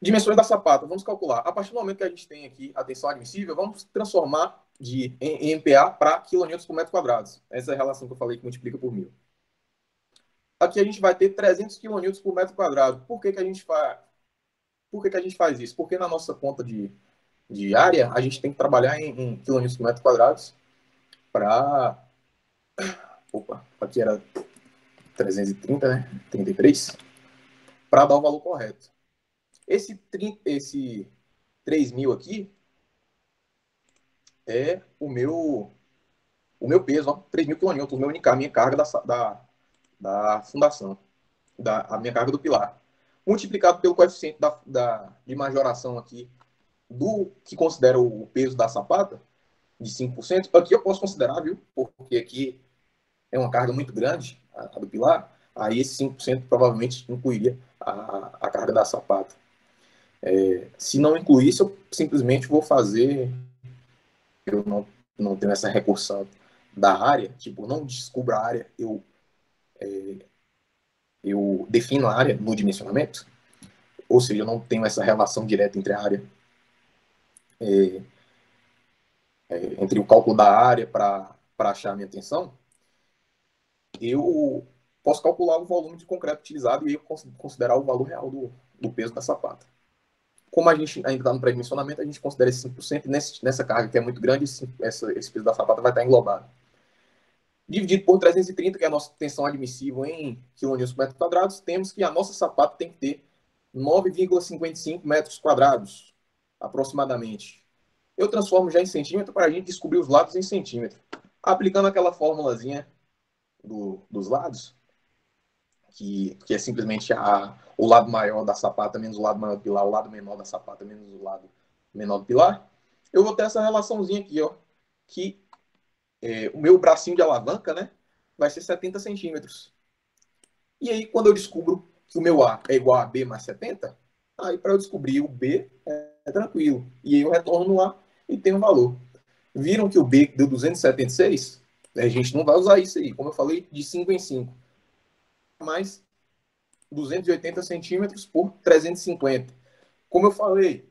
Dimensões da sapata, vamos calcular. A partir do momento que a gente tem aqui a tensão admissível, vamos transformar em MPa para quilonewtons por metro quadrado. Essa é a relação que eu falei que multiplica por 1.000. Aqui a gente vai ter 300 kN por metro quadrado. Por que a gente faz isso? Porque na nossa conta de área, a gente tem que trabalhar em kN por metro quadrado para... Opa, aqui era 330, né? 33. Para dar o valor correto. Esse 3.000 aqui é o meu peso, ó, 3.000 kN, a minha carga da fundação, a minha carga do pilar. Multiplicado pelo coeficiente de majoração aqui, do que considera o peso da sapata, de 5%, aqui eu posso considerar, viu? Porque aqui é uma carga muito grande, a do pilar, aí esse 5% provavelmente incluiria a carga da sapata. Se não incluir, eu simplesmente vou fazer... Eu não tenho essa recursão da área, tipo, não descubro a área, eu defino a área no dimensionamento, ou seja, eu não tenho essa relação direta entre a área, entre o cálculo da área para achar a minha tensão, eu posso calcular o volume de concreto utilizado e eu considerar o valor real do peso da sapata. Como a gente ainda está no pré-dimensionamento, a gente considera esse 5%, e nessa carga que é muito grande, esse peso da sapata vai estar englobado. Dividido por 330, que é a nossa tensão admissível em quilonewtons por metro quadrado, temos que a nossa sapata tem que ter 9,55 metros quadrados, aproximadamente. Eu transformo já em centímetro para a gente descobrir os lados em centímetro. Aplicando aquela formulazinha dos lados, que é simplesmente o lado maior da sapata menos o lado maior do pilar, o lado menor da sapata menos o lado menor do pilar, eu vou ter essa relaçãozinha aqui, ó, que o meu bracinho de alavanca, né, vai ser 70 centímetros. E aí, quando eu descubro que o meu A é igual a B mais 70, aí para eu descobrir o B é tranquilo. E aí eu retorno no A e tenho um valor. Viram que o B deu 276? A gente não vai usar isso aí. Como eu falei, de 5 em 5. Mais 280 centímetros por 350. Como eu falei,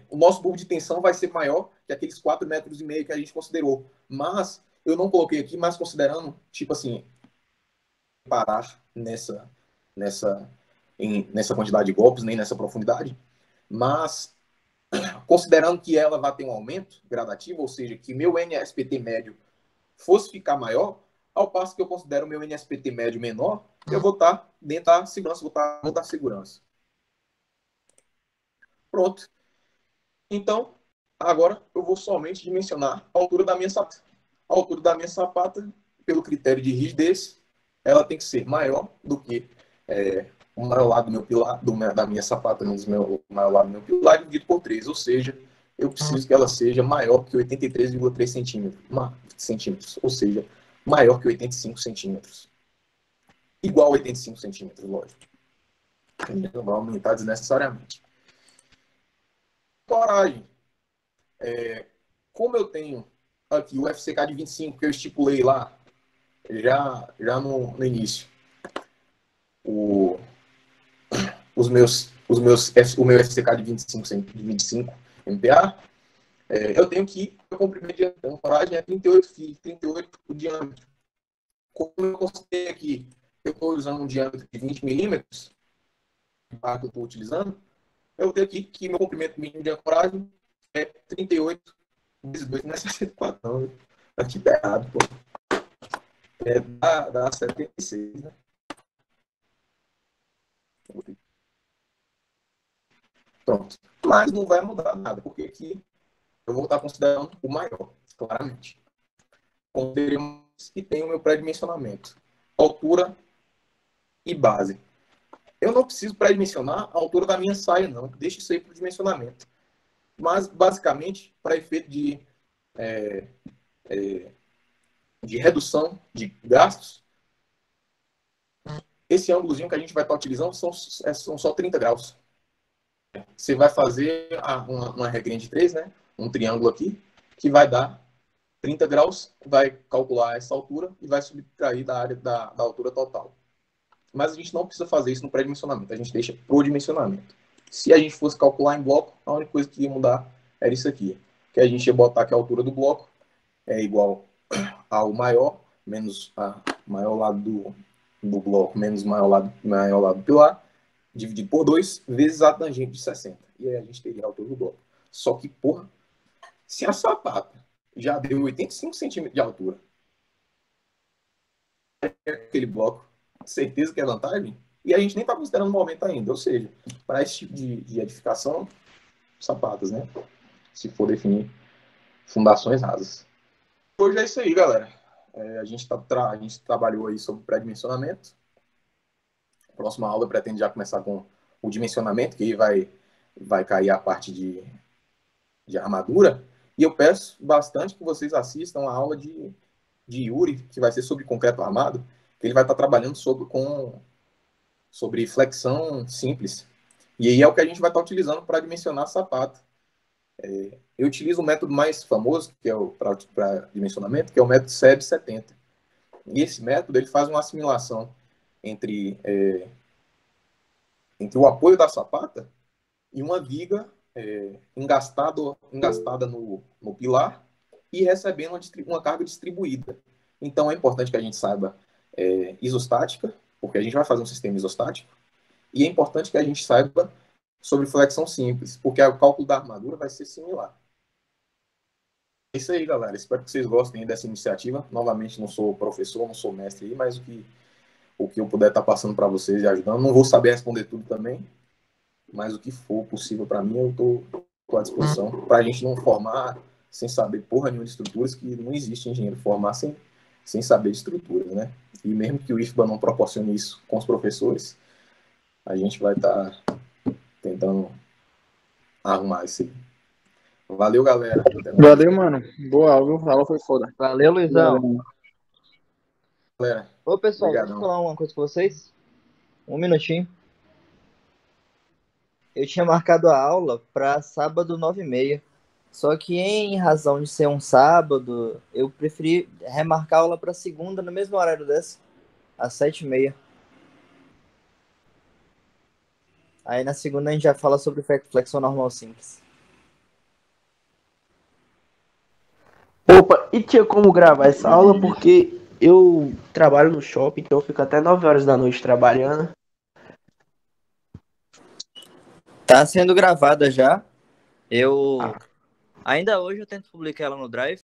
o nosso bulbo de tensão vai ser maior que aqueles 4,5 metros que a gente considerou. Mas eu não coloquei aqui, mas considerando, tipo assim, parar nessa quantidade de golpes, nem nessa profundidade, mas considerando que ela vai ter um aumento gradativo, ou seja, que meu NSPT médio fosse ficar maior, ao passo que eu considero o meu NSPT médio menor, eu vou estar dentro da segurança, vou estar dentro da segurança. Pronto. Então, agora eu vou somente dimensionar a altura da minha sapata. A altura da minha sapata, pelo critério de rigidez, ela tem que ser maior do que o maior lado do meu pilar, da minha sapata, o maior lado do meu pilar, dividido por 3. Ou seja, eu preciso que ela seja maior que 83,3 centímetros. Ou seja, maior que 85 centímetros. Igual a 85 centímetros, lógico. Não vai aumentar desnecessariamente. Coragem. Como eu tenho aqui o FCK de 25, que eu estipulei lá, já no início, o meu FCK de 25 MPa, eu tenho que o comprimento de ancoragem é 38 fio, 38 o diâmetro. Como eu considerei aqui, eu estou usando um diâmetro de 20 milímetros, que eu estou utilizando, eu tenho aqui que meu comprimento mínimo de ancoragem é 38 vezes 2, não é 64, não. Aqui tá errado, pô. Dá 76, né? Pronto. Mas não vai mudar nada, porque aqui eu vou estar considerando o maior, claramente. Consideremos que tem o meu pré-dimensionamento. Altura e base. Eu não preciso pré-dimensionar a altura da minha saia, não. Deixa isso aí para o dimensionamento. Mas, basicamente, para efeito de redução de gastos, esse ângulozinho que a gente vai estar utilizando são só 30 graus. Você vai fazer uma regrinha de 3, né? Um triângulo aqui, que vai dar 30 graus, vai calcular essa altura e vai subtrair da área da altura total. Mas a gente não precisa fazer isso no pré-dimensionamento, a gente deixa pro dimensionamento. Se a gente fosse calcular em bloco, a única coisa que ia mudar era isso aqui, que a gente ia botar que a altura do bloco é igual ao maior, menos a maior lado do bloco, menos o maior lado do pilar, dividido por 2, vezes a tangente de 60. E aí a gente teria a altura do bloco. Só que, porra, se a sapata já deu 85 centímetros de altura, aquele bloco, certeza que é vantagem, e a gente nem está considerando o momento ainda. Ou seja, para esse tipo de edificação, sapatas, né? Se for definir fundações rasas. Hoje é isso aí, galera. A gente trabalhou aí sobre pré-dimensionamento. A próxima aula pretende já começar com o dimensionamento, que aí vai cair a parte de armadura. E eu peço bastante que vocês assistam a aula de Yuri, que vai ser sobre concreto armado, que ele vai estar trabalhando sobre flexão simples. E aí é o que a gente vai estar utilizando para dimensionar sapato. Eu utilizo o método mais famoso, que é para dimensionamento, que é o método SEB 70. E esse método ele faz uma assimilação entre o apoio da sapata e uma viga engastada no pilar e recebendo uma carga distribuída. Então é importante que a gente saiba isostática, porque a gente vai fazer um sistema isostático, e é importante que a gente saiba sobre flexão simples, porque o cálculo da armadura vai ser similar. É isso aí, galera. Espero que vocês gostem dessa iniciativa. Novamente, não sou professor, não sou mestre aí, mas o que eu puder estar passando para vocês e ajudando. Não vou saber responder tudo também, mas o que for possível para mim, eu estou à disposição. Para a gente não formar sem saber porra nenhuma de estruturas, que não existe engenheiro formar sem saber de estruturas, né? E mesmo que o IFBA não proporcione isso com os professores, a gente vai estar tentando arrumar isso aí. Valeu, galera. Valeu, mano. Boa aula, a aula foi foda. Valeu, Luizão. Valeu. Galera, Ô, pessoal, deixa eu obrigadão. falar uma coisa com vocês. Um minutinho. Eu tinha marcado a aula para sábado 9h30. Só que em razão de ser um sábado, eu preferi remarcar a aula para segunda, no mesmo horário dessa, às 7h30. Aí na segunda a gente já fala sobre flexão normal simples. Opa, e tinha como gravar essa aula porque eu trabalho no shopping, então eu fico até 9 horas da noite trabalhando. Tá sendo gravada já. Eu Ah, ainda hoje eu tento publicar ela no Drive.